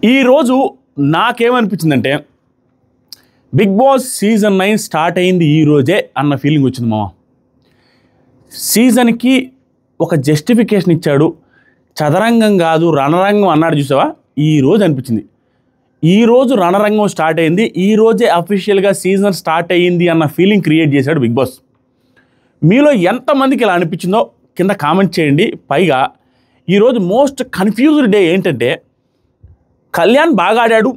ఈరోజు నాకేమనిపించిందంటే big boss season 9 start అయింది ఈరోజే అన్న ఫీలింగ్ వచ్చింది మామ. సీజన్కి ఒక జస్టిఫికేషన్ ఇచ్చాడు. చదరంగం కాదు రణరంగం అన్నాడు చూసావా, ఈరోజు అనిపించింది. ఈరోజు రణరంగం స్టార్ట్ అయింది, ఈరోజే అఫీషియల్గా సీజన్ స్టార్ట్ అయ్యింది అన్న ఫీలింగ్ క్రియేట్ చేశాడు బిగ్ బాస్. మీలో ఎంతమందికి ఇలా అనిపించిందో కింద కామెంట్ చేయండి. పైగా ఈరోజు మోస్ట్ కన్ఫ్యూజ్డ్ డే ఏంటంటే, కళ్యాణ్ బాగా ఆడాడు,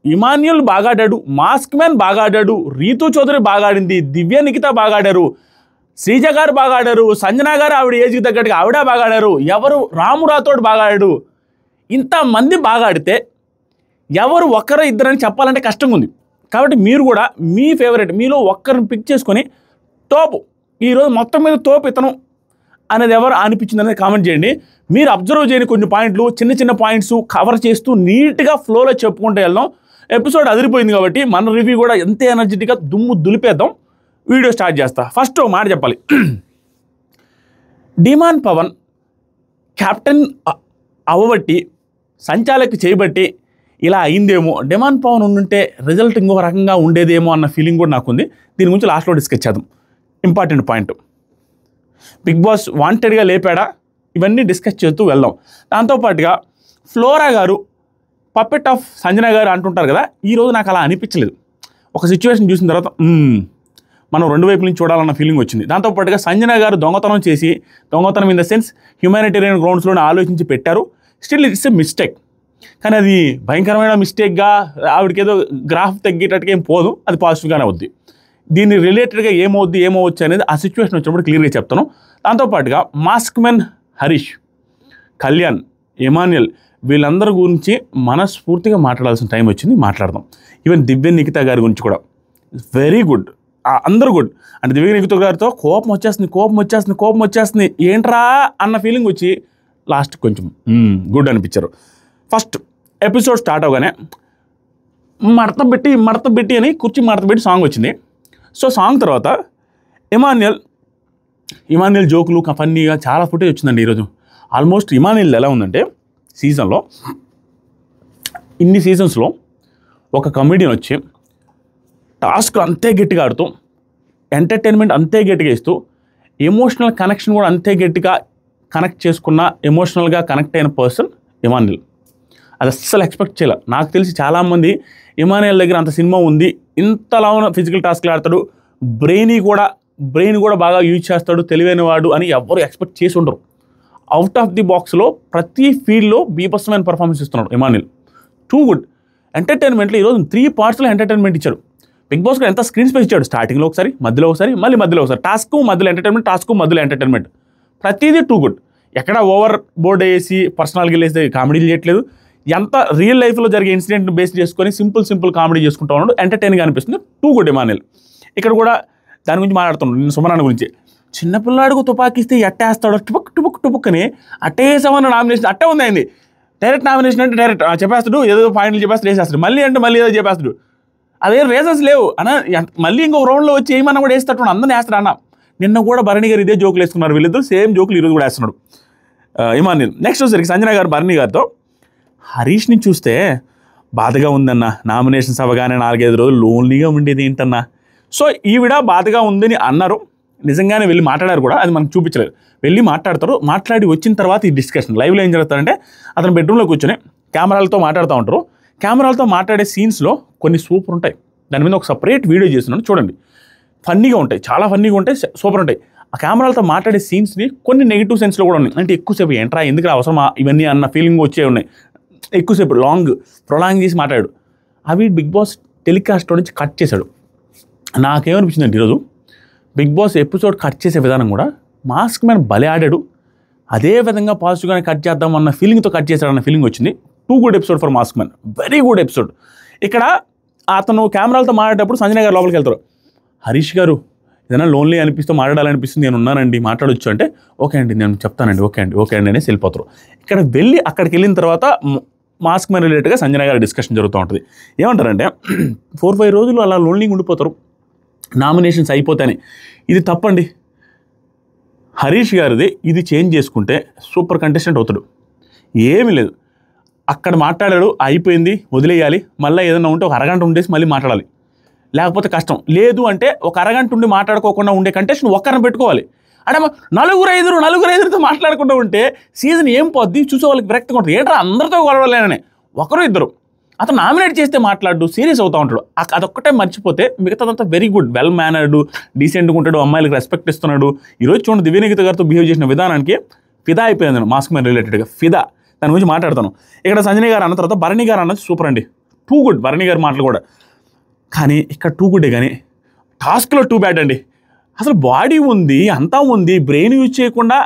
ఇమాన్యుల్ బాగా ఆడాడు, మాస్క్ మ్యాన్ బాగా ఆడాడు, రీతూ చౌదరి బాగా ఆడింది, దివ్య నిఖిత బాగా ఆడారు, శ్రీజ గారు బాగా ఆడారు, సంజన గారు ఆవిడ ఏజ్కి తగ్గట్టుగా ఆవిడ బాగా ఆడారు, ఎవరు రాము రాథోడ్ బాగా ఆడాడు. ఇంతమంది బాగా ఆడితే ఎవరు ఒక్కరో ఇద్దరని చెప్పాలంటే కష్టంగా ఉంది. కాబట్టి మీరు కూడా మీ ఫేవరెట్ మీలో ఒక్కరిని పిక్ చేసుకొని తోపు, ఈరోజు మొత్తం మీద తోపు ఇతను అనేది ఎవరు అనిపించింది అనేది కామెంట్ చేయండి. మీరు అబ్జర్వ్ చేయని కొన్ని పాయింట్లు, చిన్న చిన్న పాయింట్స్ కవర్ చేస్తూ నీట్గా ఫ్లోలో చెప్పుకుంటూ వెళ్దాం. ఎపిసోడ్ అదిరిపోయింది కాబట్టి మన రివ్యూ కూడా ఎంత ఎనర్జెటిక్గా దుమ్ము దులిపేద్దాం. వీడియో స్టార్ట్ చేస్తా. ఫస్ట్ మాట చెప్పాలి, డిమాండ్ పవన్ కెప్టెన్ అవ్వబట్టి సంచాలకి చేయబట్టి ఇలా అయిందేమో, డిమాండ్ పవన్ ఉండుంటే రిజల్ట్ ఇంకొక రకంగా ఉండేదేమో అన్న ఫీలింగ్ కూడా నాకుంది. దీని గురించి లాస్ట్లో డిస్కస్ చేద్దాం. ఇంపార్టెంట్ పాయింట్, బిగ్ బాస్ వాంటెడ్గా లేపాడా, ఇవన్నీ డిస్కస్ చేస్తూ వెళ్దాం. దాంతోపాటుగా ఫ్లోరా గారు పప్పెట్ ఆఫ్ సంజన గారు అంటుంటారు కదా, ఈరోజు నాకు అలా అనిపించలేదు. ఒక సిచ్యువేషన్ చూసిన తర్వాత మనం రెండు వైపుల నుంచి చూడాలన్న ఫీలింగ్ వచ్చింది. దాంతోపాటుగా సంజన గారు దొంగతనం చేసి, దొంగతనం ఇన్ ద సెన్స్ హ్యూమానిటేరియన్ గ్రౌండ్స్లోనే ఆలోచించి పెట్టారు. స్టిల్ ఇట్స్ ఎ మిస్టేక్, కానీ అది భయంకరమైన మిస్టేక్గా ఆవిడకి ఏదో గ్రాఫ్ తగ్గేటట్టుగా ఏం పోదు, అది పాజిటివ్గానే అవుద్ది. దీన్ని రిలేటెడ్గా ఏమవచ్చు అనేది ఆ సిచ్యువేషన్ వచ్చినప్పుడు క్లియర్గా చెప్తాను. దాంతోపాటుగా mask men Harish, Kalyan, Emmanuel వీళ్ళందరి గురించి మనస్ఫూర్తిగా మాట్లాడాల్సిన టైం వచ్చింది, మాట్లాడదాం. ఈవెన్ దివ్య నిఖిత గారి గురించి కూడా వెరీ గుడ్, అందరూ గుడ్. అంటే దివ్య నిఖిత గారితో కోపం వచ్చేస్తుంది ఏంట్రా అన్న ఫీలింగ్ వచ్చి లాస్ట్ కొంచెం గుడ్ అనిపించారు. ఫస్ట్ ఎపిసోడ్ స్టార్ట్ అవగానే మడత పెట్టి అని కుర్చీ మడత పెట్టి సాంగ్ వచ్చింది. సో సాంగ్ తర్వాత ఇమాన్యుల్ జోకులు ఫన్నీగా చాలా ఫుటేజ్ వచ్చిందండి ఈరోజు. ఆల్మోస్ట్ ఇమాన్యుల్ ఎలా ఉందంటే, సీజన్లో ఇన్ని సీజన్స్లో ఒక కమెడియన్ వచ్చి టాస్క్ అంతే గట్టిగా ఆడుతూ, ఎంటర్టైన్మెంట్ అంతే గట్టిగా ఇస్తూ, ఎమోషనల్ కనెక్షన్ కూడా అంతే గట్టిగా కనెక్ట్ చేసుకున్న, ఎమోషనల్గా కనెక్ట్ అయిన పర్సన్ ఇమాన్యుల్. అది అస్సలు ఎక్స్పెక్ట్ చేయాలి. నాకు తెలిసి చాలామంది ఇమాన్యుల్ దగ్గర అంత సినిమా ఉంది, ఇంతలా ఉన్న ఫిజికల్ టాస్క్లు ఆడతాడు, బ్రెయిన్ కూడా బాగా యూజ్ చేస్తాడు, తెలివైన వాడు అని ఎవరు ఎక్స్పెక్ట్ చేసి ఉండరు. అవుట్ ఆఫ్ ది బాక్స్లో ప్రతి ఫీల్డ్లో బీభత్సమైన పర్ఫార్మెన్స్ ఇస్తున్నాడు ఇమాన్యుల్. Too good. ఎంటర్టైన్మెంట్లో ఈరోజు 3 పార్ట్స్లో ఎంటర్టైన్మెంట్ ఇచ్చాడు. బిగ్ బాస్లో ఎంత స్క్రీన్ స్పేస్ ఇచ్చాడు, స్టార్టింగ్లో ఒకసారి, మధ్యలో ఒకసారి, మధ్యలో ఒకసారి. టాస్క్ మధ్యలో ఎంటర్టైన్మెంట్, ప్రతిదీ టూ గుడ్. ఎక్కడ ఓవర్ బోర్డ్ వేసి పర్సనల్గా వెళ్ళేసి కామెడీలు చేయట్లేదు. ఎంత రియల్ లైఫ్లో జరిగే ఇన్సిడెంట్ని బేస్ చేసుకొని సింపుల్ కామెడీ చేసుకుంటూ ఉన్నాడు, ఎంటర్టైన్గా అనిపిస్తుంది. Too good Emmanuel. ఇక్కడ కూడా దాని గురించి మాట్లాడుతున్నాడు, నేను సుమనాన్న గురించి. చిన్నపిల్లాడుకు తుపాకిస్తే ఎట్టేస్తాడు, టుపుక్ అని అట్టేసామన్న నామినేషన్ అట్టే ఉంది అయింది. డైరెక్ట్ నామినేషన్ అంటే డైరెక్ట్ చెప్పేస్తాడు, ఏదో పాయింట్లు చెప్పేస్తాడు, వేసేస్తాడు. మళ్ళీ ఏదో చెప్పేస్తాడు. అదే రీజన్స్ లేవు అన్న, మళ్ళీ ఇంకొక రౌండ్లో వచ్చి ఏమన్నా కూడా వేస్తాడు, అందరిని వేస్తాడు అన్న. నిన్న కూడా భరణి గారు ఇదే జోకులు వేసుకున్నారు, వీళ్ళిద్దరు సేమ్ జోకులు ఈరోజు కూడా వేస్తున్నాడు ఇమాన్యుల్. నెక్స్ట్ వచ్చేసరికి సంజన గారు భరణి గారితో, హరీష్ని చూస్తే బాధగా ఉందన్న, నామినేషన్స్ అవగానే 4-5 రోజులు లోన్లీగా ఉండేది ఏంటన్నా. సో ఈవిడ బాధగా ఉందని అన్నారు, నిజంగానే వెళ్ళి మాట్లాడారు కూడా, అది మనకు చూపించలేదు. వెళ్ళి మాట్లాడి వచ్చిన తర్వాత ఈ డిస్కషన్ లైవ్లో ఏం జరుగుతారంటే, అతను బెడ్రూమ్లో కూర్చొని కెమెరాలతో మాట్లాడుతూ ఉంటారు. కెమెరాలతో మాట్లాడే సీన్స్లో కొన్ని సూపర్ ఉంటాయి, దాని మీద ఒక సపరేట్ వీడియో చేస్తున్నాను చూడండి. ఫన్నీగా ఉంటాయి, చాలా ఫన్నీగా ఉంటాయి, సూపర్ ఉంటాయి. ఆ కెమెరాలతో మాట్లాడే సీన్స్ని కొన్ని నెగిటివ్ సెన్స్లో కూడా ఉన్నాయి. అంటే ఎక్కువసేపు ఏంట్రా ఎందుకు అవసరమా ఇవన్నీ అన్న ఫీలింగ్ వచ్చే ఉన్నాయి. ఎక్కువసేపు ప్రొలాంగ్ చేసి మాట్లాడాడు. అవి బిగ్ బాస్ టెలికాస్ట్లో నుంచి కట్ చేశాడు. నాకేమనిపించిందంటే ఈరోజు బిగ్ బాస్ ఎపిసోడ్ కట్ చేసే విధానం కూడా మాస్క్ మ్యాన్ భలే ఆడాడు, అదే విధంగా పాజిటివ్గానే కట్ చేద్దాం అన్న ఫీలింగ్తో కట్ చేశాడన్న ఫీలింగ్ వచ్చింది. Too good episode for mask man, very good episode. ఇక్కడ అతను కెమెరాలతో మాట్లాడేటప్పుడు సంజన గారు లోపలికి వెళ్తారు. హరీష్ గారు ఏదైనా లోన్లీ మాట్లాడాలనిపిస్తుంది, నేను ఉన్నానండి, మాట్లాడొచ్చు అంటే ఓకే అండి నేను చెప్తానండి, ఓకే అండి అనేసి వెళ్ళిపోతారు. ఇక్కడ అక్కడికి వెళ్ళిన తర్వాత మాస్క్ మ్యాన్ రిలేటెడ్గా సంజన గారి డిస్కషన్ జరుగుతూ ఉంటుంది. ఏమంటారంటే 4-5 రోజులు అలా లోన్లీగా ఉండిపోతారు, నామినేషన్స్ అయిపోతాయని. ఇది తప్పండి. హరీష్ గారిది ఇది చేంజ్ చేసుకుంటే సూపర్ కంటెస్టెంట్ అవుతాడు. ఏమీ లేదు, అక్కడ మాట్లాడాడు, అయిపోయింది, వదిలేయాలి. మళ్ళీ ఏదైనా ఉంటే ఒక అరగంట ఉండేసి మళ్ళీ మాట్లాడాలి, లేకపోతే కష్టం. లేదు అంటే ఒక అరగంట ఉండి మాట్లాడుకోకుండా ఉండే కంటెస్టెంట్ ఒక్కరిని పెట్టుకోవాలి. అంటే నలుగురు ఐదుగురితో మాట్లాడకుండా ఉంటే సీజన్ ఏం పోద్ది, చూసే వాళ్ళకి విరక్తిగా ఉంటుంది. ఏంటో అందరితో గొడవలేనని ఒకరు ఇద్దరు అతను నామినేట్ చేస్తే మాట్లాడు, సీరియస్ అవుతూ ఉంటాడు. అదొక్కటే మర్చిపోతే మిగతాదంతా వెరీ గుడ్, వెల్ మేనర్డ్, డీసెంట్గా ఉంటాడు, అమ్మాయిలకు రెస్పెక్ట్ ఇస్తున్నాడు. ఈరోజు చూడండి దివ్యనికిత గారితో బిహేవ్ చేసిన విధానానికి ఫిదా అయిపోయింది నేను, మాస్క్ మ్యాన్ రిలేటెడ్గా ఫిదా. దాని గురించి మాట్లాడతాను. ఇక్కడ సంజయ్ గారు అన్న తర్వాత భరణి గారు అన్నది సూపర్ అండి, టూ గుడ్. భరణి గారి మాటలు కూడా, కానీ ఇక్కడ టూ గుడ్డే, కానీ టాస్క్లో టూ బ్యాడ్ అండి. అసలు బాడీ ఉంది, అంతా ఉంది, బ్రెయిన్ యూజ్ చేయకుండా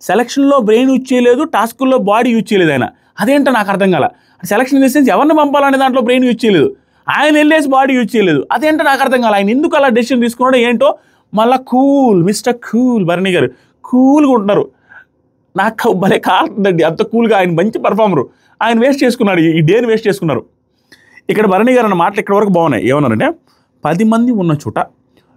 సెలక్షన్లో బ్రెయిన్ యూజ్ చేయలేదు, టాస్కుల్లో బాడీ యూజ్ చేయలేదు ఆయన. అదేంటో నాకు అర్థం కాల. సెలక్షన్ చేసేసి ఎవరిని పంపాలనే దాంట్లో బ్రెయిన్ యూజ్ చేయలేదు, ఆయన వెళ్ళేసి బాడీ యూజ్ చేయలేదు. అదేంటో నాకు అర్థం కాల. ఆయన ఎందుకు అలా డెసిషన్ తీసుకున్నాడో ఏంటో. మళ్ళీ cool, mister cool Bharani garu కూల్గా ఉంటున్నారు. నాకు భలే కాదండి, అంత కూల్గా. ఆయన మంచి పర్ఫార్మరు, ఆయన వేస్ట్ చేసుకున్నాడు, ఈ డేని వేస్ట్ చేసుకున్నారు. ఇక్కడ భరణి గారు అన్న మాటలు ఇక్కడ వరకు బాగున్నాయి. ఏమన్నారంటే 10 మంది ఉన్న చోట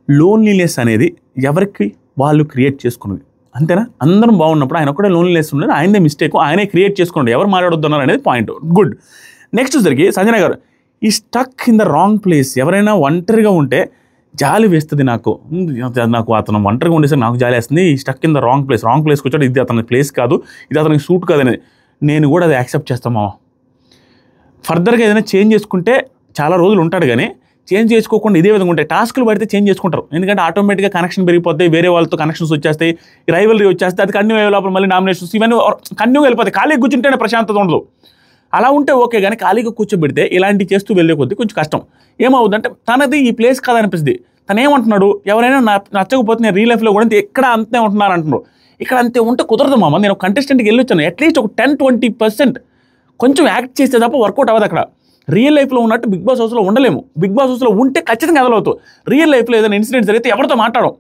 లోన్లీనెస్ అనేది ఎవరికి వాళ్ళు క్రియేట్ చేసుకున్నది, అంతేనా? అందరం బాగున్నప్పుడు ఆయన ఒక్కడే లోన్లీనెస్ ఉండేది, ఆయనే మిస్టేక్, ఆయనే క్రియేట్ చేసుకోండి, ఎవరు మాట్లాడొద్దన్నారు అనేది పాయింట్. గుడ్. నెక్స్ట్ వచ్చరికి సంజయ్ గారు, ఈ stuck in the wrong place. ఎవరైనా ఒంటరిగా ఉంటే జాలి వేస్తుంది నాకు అతను ఒంటరిగా ఉండేసరికి నాకు జాలి వేస్తుంది. ఈ స్టక్ ఇన్ ద రాంగ్ ప్లేస్కి వచ్చాడు, ఇది అతని ప్లేస్ కాదు, ఇది అతనికి సూట్ కాదు అనేది. నేను కూడా అది యాక్సెప్ట్ చేస్తామా. ఫర్దర్గా ఏదైనా చేంజ్ చేసుకుంటే చాలా రోజులు ఉంటాడు, కానీ చేంజ్ చేసుకోకుండా ఇదే విధంగా ఉంటాయి. టాస్క్లు పడితే చేంజ్ చేసుకుంటారు, ఎందుకంటే ఆటోమేటిక్గా కనెక్షన్ పెరిగిపోతాయి, వేరే వాళ్ళతో కనెక్షన్స్ వచ్చేస్తాయి, రైవలరీ వచ్చేస్తాయి, అది కంటిన్యూ అయ్యే లోపల మళ్ళీ నామినేషన్స్ ఇవన్నీ కంటిన్యూ వెళ్ళిపోతాయి. ఖాళీగా కూర్చుంటేనే ప్రశాంతత ఉండదు. అలా ఉంటే ఓకే, కానీ ఖాళీగా కూర్చోబెడితే ఇలాంటివి చేస్తూ వెళ్ళే కొద్దీ కొంచెం కష్టం. ఏమవుతుందంటే తనది ఈ ప్లేస్ కాదనిపిస్తుంది. తను ఏమంటున్నాడు, ఎవరైనా నచ్చకపోతే నేను రియల్ లైఫ్లో కూడా ఎక్కడ అంతే ఉంటున్నారు అంటున్నారు. ఇక్కడ అంతే ఉంటే కుదరదు మామ. నేను ఒక కంటెస్టెంట్కి వెళ్ళి వచ్చాను, అట్లీస్ట్ ఒక 10-20% కొంచెం యాక్ట్ చేస్తే తప్ప వర్కౌట్ అవ్వదు. అక్కడ రియల్ లైఫ్లో ఉన్నట్టు బిగ్ బాస్ హౌస్లో ఉండలేము. బిగ్ బాస్ హౌస్లో ఉంటే ఖచ్చితంగా ఎదలవుతావు. రియల్ లైఫ్లో ఏదైనా ఇన్సిడెంట్ జరిగితే ఎవరితో మాట్లాడడం,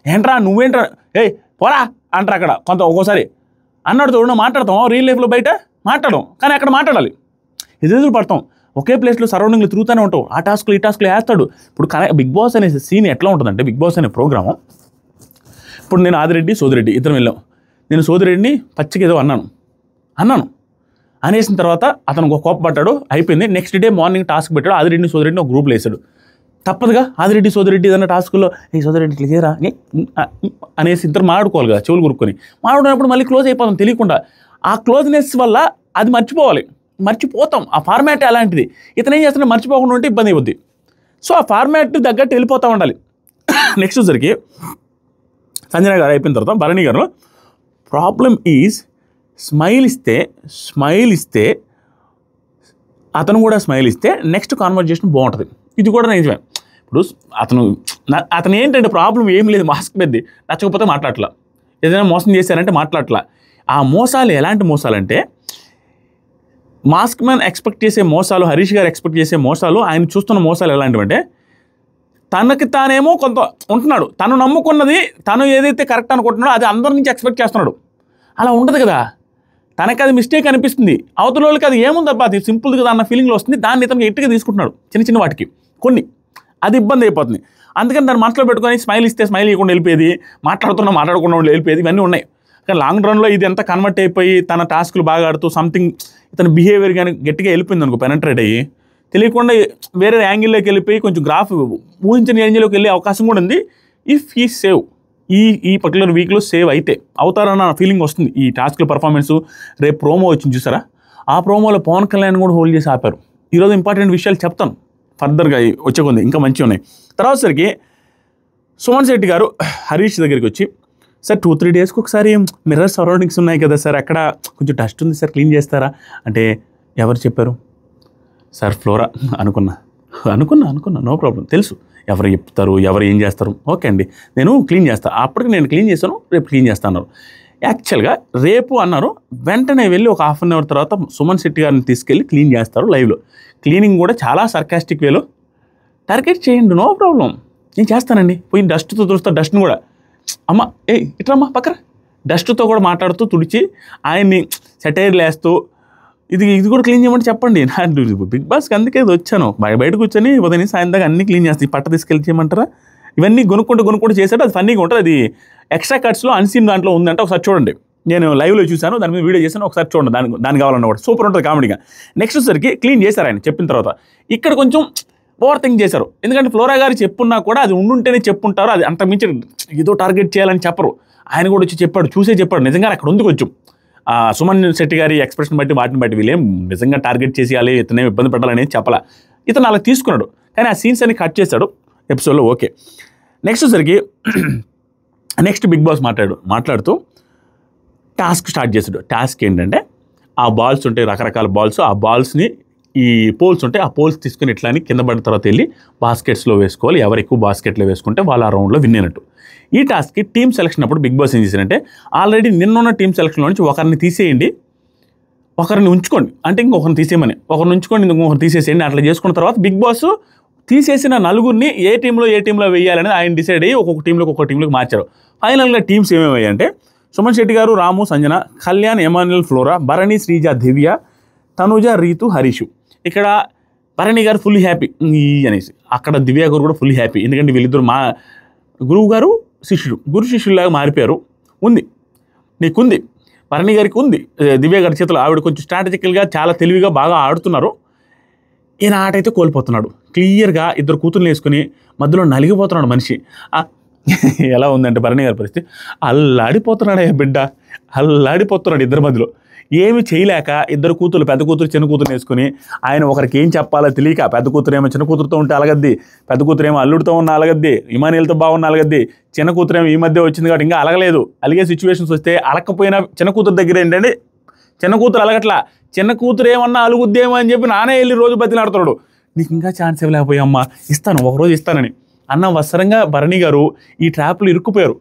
ఏంట్రా నువ్వేంట్రా, ఏయ్ పోరా అంటారు. అక్కడ ఒక్కోసారి అన్నాడుతో ఉన్న మాట్లాడతాం, రియల్ లైఫ్లో బయట మాట్లాడడం, కానీ అక్కడ మాట్లాడాలి, ఎదురు పడతాం. ఒకే ప్లేస్లో సరౌండింగ్లో తిరుగుతూనే ఉంటావు, ఆ టాస్క్లు ఈ టాస్క్లు వేస్తాడు. ఇప్పుడు బిగ్ బాస్ అనే సీన్ ఎట్లా ఉంటుందంటే, బిగ్ బాస్ అనే ప్రోగ్రాము, ఇప్పుడు నేను ఆదిరెడ్డి సోదిరెడ్డి ఇద్దరం వెళ్ళాం. నేను సోదిరెడ్డిని పచ్చికి ఏదో అన్నాను అనేసిన తర్వాత అతను ఒక కోపపడ్డాడు, అయిపోయింది. నెక్స్ట్ డే మార్నింగ్ టాస్క్ పెట్టాడు, ఆదిరెడ్డిని సోదిరెడ్డిని ఒక గ్రూప్లో వేసాడు. తప్పదుగా ఆదిరెడ్డి సోదిరెడ్డి ఏదైనా టాస్క్లో ఈ సోదిరెడ్డి ఇట్లా చేయరా అనేసి ఇద్దరు మాట్లాడుకోవాలి కదా, చెవులు కొరుక్కొని. మాట్లాడినప్పుడు మళ్ళీ క్లోజ్ అయిపోతాం తెలియకుండా. ఆ క్లోజ్నెస్ వల్ల అది మర్చిపోతాం. ఆ ఫార్మాట్ అలాంటిది. ఇతను ఏం చేస్తున్నా మర్చిపోకుండా ఉంటే ఇబ్బంది అయిపోద్ది. సో ఆ ఫార్మాట్ తగ్గట్టు వెళ్ళిపోతూ ఉండాలి. నెక్స్ట్ వచ్చరికి సంజయ్ గారు అయిపోయిన తర్వాత Bharani garu, problem is smile ఇస్తే అతను కూడా స్మైల్ ఇస్తే నెక్స్ట్ కాన్వర్జేషన్ బాగుంటుంది. ఇది కూడా నిజమే. ఇప్పుడు అతను ఏంటంటే ప్రాబ్లం ఏం లేదు, మాస్క్ పెద్ద నచ్చకపోతే మాట్లాడట్లా, ఏదైనా మోసం చేశారంటే మాట్లాడట్లా. ఆ మోసాలు ఎలాంటి మోసాలంటే, మాస్క్ మ్యాన్ ఎక్స్పెక్ట్ చేసే మోసాలు, హరీష్ గారు ఎక్స్పెక్ట్ చేసే మోసాలు, ఆయన చూస్తున్న మోసాలు ఎలాంటివంటే, తనకి తానేమో కొంత ఉంటున్నాడు, తను నమ్ముకున్నది, తను ఏదైతే కరెక్ట్ అనుకుంటున్నాడో అది అందరి నుంచి ఎక్స్పెక్ట్ చేస్తున్నాడు. అలా ఉండదు కదా, తనకి అది మిస్టేక్ అనిపిస్తుంది, అవతల వాళ్ళకి అది ఏముందబ్బా అది సింపుల్ కదా అన్న ఫీలింగ్లో వస్తుంది. దాన్ని ఇతనికి ఎట్టుగా తీసుకుంటున్నాడు చిన్న వాటికి కొన్ని, అది ఇబ్బంది అయిపోతుంది. అందుకని దాన్ని మనసులో పెట్టుకొని స్మైల్ ఇస్తే స్మైల్ ఇవ్వకుండా వెళ్ళిపోయేది, మాట్లాడకుండా వెళ్ళిపోయేది, ఇవన్నీ ఉన్నాయి. కానీ లాంగ్ రన్లో ఇది ఎంత కన్వర్ట్ అయిపోయి తన టాస్క్లు బాగా ఆడుతూ సంథింగ్ ఇతని బిహేవియర్ కానీ గట్టిగా వెళ్ళిపోయింది అనుకో, పెనట్రేట్ అయ్యి తెలియకుండా వేరే యాంగిల్లోకి వెళ్ళిపోయి కొంచెం గ్రాఫ్ ఊహించిన యాంగిల్లోకి వెళ్ళే అవకాశం కూడా ఉంది. ఇఫ్ ఈ సేవ్ ఈ పర్టికులర్ వీక్లో సేవ్ అవుతారన్న ఫీలింగ్ వస్తుంది. ఈ టాస్క్ల పర్ఫార్మెన్స్ రేపు ప్రోమో వచ్చింది చూసారా, ఆ ప్రోమోలో పవన్ కళ్యాణ్ కూడా హోల్డ్ చేసి ఆపారు. ఈరోజు ఇంపార్టెంట్ విషయాలు చెప్తాను ఫర్దర్గా, వచ్చే కొంది ఇంకా మంచిగా ఉన్నాయి. తర్వాత సరికి సుమన్ శెట్టి గారు హరీష్ దగ్గరికి వచ్చి, సార్ 2-3 డేస్కి ఒకసారి మిర్రర్ సరౌండింగ్స్ ఉన్నాయి కదా సార్, అక్కడ కొంచెం డస్ట్ ఉంది సార్, క్లీన్ చేస్తారా అంటే, ఎవరు చెప్పారు సార్? ఫ్లోరా అనుకున్నా, నో ప్రాబ్లం, తెలుసు ఎవరు చెప్తారు, ఎవరు ఏం చేస్తారు, ఓకే అండి నేను క్లీన్ చేస్తాను. అప్పటికి నేను క్లీన్ చేస్తాను, రేపు క్లీన్ చేస్తాను అన్నారు. యాక్చువల్గా రేపు అన్నారు, వెంటనే వెళ్ళి ఒక హాఫ్ అన్ అవర్ తర్వాత సుమన్ శెట్టి గారిని తీసుకెళ్ళి క్లీన్ చేస్తారు లైవ్లో. క్లీనింగ్ కూడా చాలా సర్కాస్టిక్ వేలో, టార్గెట్ చేయండి, నో ప్రాబ్లం, నేను చేస్తానండి. పోయి డస్ట్తో తుడుస్తా, డస్ట్ని కూడా అమ్మ ఇట్రమ్మా పక్కన డస్ట్తో కూడా మాట్లాడుతూ తుడిచి ఆయన్ని సెటైర్లు వేస్తూ ఇది కూడా క్లీన్ చేయమంటే చెప్పండి. బిగ్ బాస్కి అందుకే ఇది వచ్చాను, బయట కూర్చొని ఉదయం సాయం దాకా అన్నీ క్లీన్ చేస్తాను, పట్ట తీసుకెళ్ళి చేయమంటారా? ఇవన్నీ కొనుక్కుంటూ చేశాడు, అది ఫన్నీగా ఉంటుంది. అది ఎక్స్ట్రా కట్స్లో అన్సీన్ దాంట్లో ఉందంటే ఒకసారి చూడండి. నేను లైవ్లో చూశాను, దాని మీద వీడియో చేశాను, ఒకసారి చూడండి. దాని కావాలన్న కూడా సూపర్ ఉంటుంది కామెడీగా. నెక్స్ట్ వచ్చేసరికి క్లీన్ చేశారు ఆయన చెప్పిన తర్వాత. ఇక్కడ కొంచెం ఓవర్ థింక్ చేశారు. ఎందుకంటే ఫ్లోరా గారు చెప్పున్నా కూడా అది ఉండుంటేనే చెప్పుంటారు, అది అంత మించి ఏదో టార్గెట్ చేయాలని చెప్పరు. ఆయన కూడా వచ్చి చెప్పాడు, చూసే చెప్పాడు. నిజంగా అక్కడ ఉంది కొంచెం సుమన్ శెట్టి గారి ఎక్స్ప్రెషన్ బట్టి వాటిని బట్టి వీళ్ళేం నిజంగా టార్గెట్ చేసేయాలి, ఇతనే ఇబ్బంది పెట్టాలని చెప్పాల. ఇతను అలా తీసుకున్నాడు, కానీ ఆ సీన్స్ అన్ని కట్ చేశాడు ఎపిసోడ్లో. ఓకే. నెక్స్ట్ వచ్చేసరికి నెక్స్ట్ బిగ్ బాస్ మాట్లాడుతూ టాస్క్ స్టార్ట్ చేశాడు. టాస్క్ ఏంటంటే ఆ బాల్స్ ఉంటాయి, రకరకాల బాల్స్, ఆ బాల్స్ని ఈ పోల్స్ ఉంటాయి, ఆ పోల్స్ తీసుకుని ఇట్లా అని కింద పడిన తర్వాత వెళ్ళి బాస్కెట్స్లో వేసుకోవాలి. ఎవరు ఎక్కువ బాస్కెట్లో వేసుకుంటే వాళ్ళు ఆ రౌండ్లో విన్ అయినట్టు. ఈ టాస్క్కి టీమ్ సెలక్షన్ అప్పుడు బిగ్ బాస్ ఏం చేశారంటే, ఆల్రెడీ నిన్నున్న టీమ్ సెలక్షన్లో నుంచి ఒకరిని తీసేయండి, ఒకరిని ఉంచుకోండి, అంటే ఇంకొకరిని తీసేయమని, ఒకరిని ఉంచుకోండి ఇంకొకరిని తీసేసేయండి. అట్లా చేసుకున్న తర్వాత బిగ్ బాస్ తీసేసిన నలుగురిని ఏ టీంలో వేయాలనేది ఆయన డిసైడ్ అయ్యి ఒక్కొక్క టీంలోకి మార్చారు. ఫైనల్గా టీమ్స్ ఏమేమి అంటే సుమన్ శెట్టి గారు, రాము, సంజన, కళ్యాణ్, ఎమాన్యుల్, ఫ్లోరా, భరణి, శ్రీజ, దివ్య, తనుజ, రీతు, హరీషు. ఇక్కడ భరణి గారు ఫుల్ హ్యాపీ అనేసి, అక్కడ దివ్య గారు కూడా ఫుల్ హ్యాపీ. ఎందుకంటే వీళ్ళిద్దరు మా గురువు గారు శిష్యుడు, గురు శిష్యులాగా మారిపోయారు. ఉంది, నీకుంది, భరణి గారికి ఉంది, దివ్య గారి చేతులు. ఆవిడ కొంచెం స్ట్రాటజికల్గా చాలా తెలివిగా బాగా ఆడుతున్నారు. ఈయన ఆట అయితే కోల్పోతున్నాడు. క్లియర్గా ఇద్దరు కూతుర్ని వేసుకుని మధ్యలో నలిగిపోతున్నాడు మనిషి. ఎలా ఉందంటే భరణి గారి పరిస్థితి, అల్లాడిపోతున్నాడే బిడ్డ, అల్లాడిపోతున్నాడు ఇద్దరి మధ్యలో. ఏమి చేయలేక ఇద్దరు కూతురు, పెద్ద కూతురు చిన్న కూతురు వేసుకుని ఆయన ఒకరికి ఏం చెప్పాలో తెలియక, పెద్ద కూతురు ఏమో చిన్న కూతురుతో ఉంటే అలగద్ది, పెద్ద కూతురు ఏమో అల్లుడితో ఉన్న అలగద్ది, ఇమానియల్తో బాగున్న అలగద్ది, చిన్న కూతురు ఏమో ఈ మధ్య వచ్చింది కాబట్టి ఇంకా అలగలేదు. అలిగే సిచ్యువేషన్స్ వస్తే అలకపోయినా చిన్న కూతురు దగ్గర ఏంటంటే చిన్న కూతురు అలగట్లా, చిన్న కూతురు ఏమన్నా అలుగుద్దేమో అని చెప్పి నానే వెళ్ళి రోజు బతిలాడుతున్నాడు. నీకు ఇంకా ఛాన్స్ ఇవ్వలేకపోయామ్మా, ఇస్తాను, ఒకరోజు ఇస్తానని అన్న వసరంగా భరణి గారు ఈ ట్రాప్లు ఇరుక్కుపోయారు.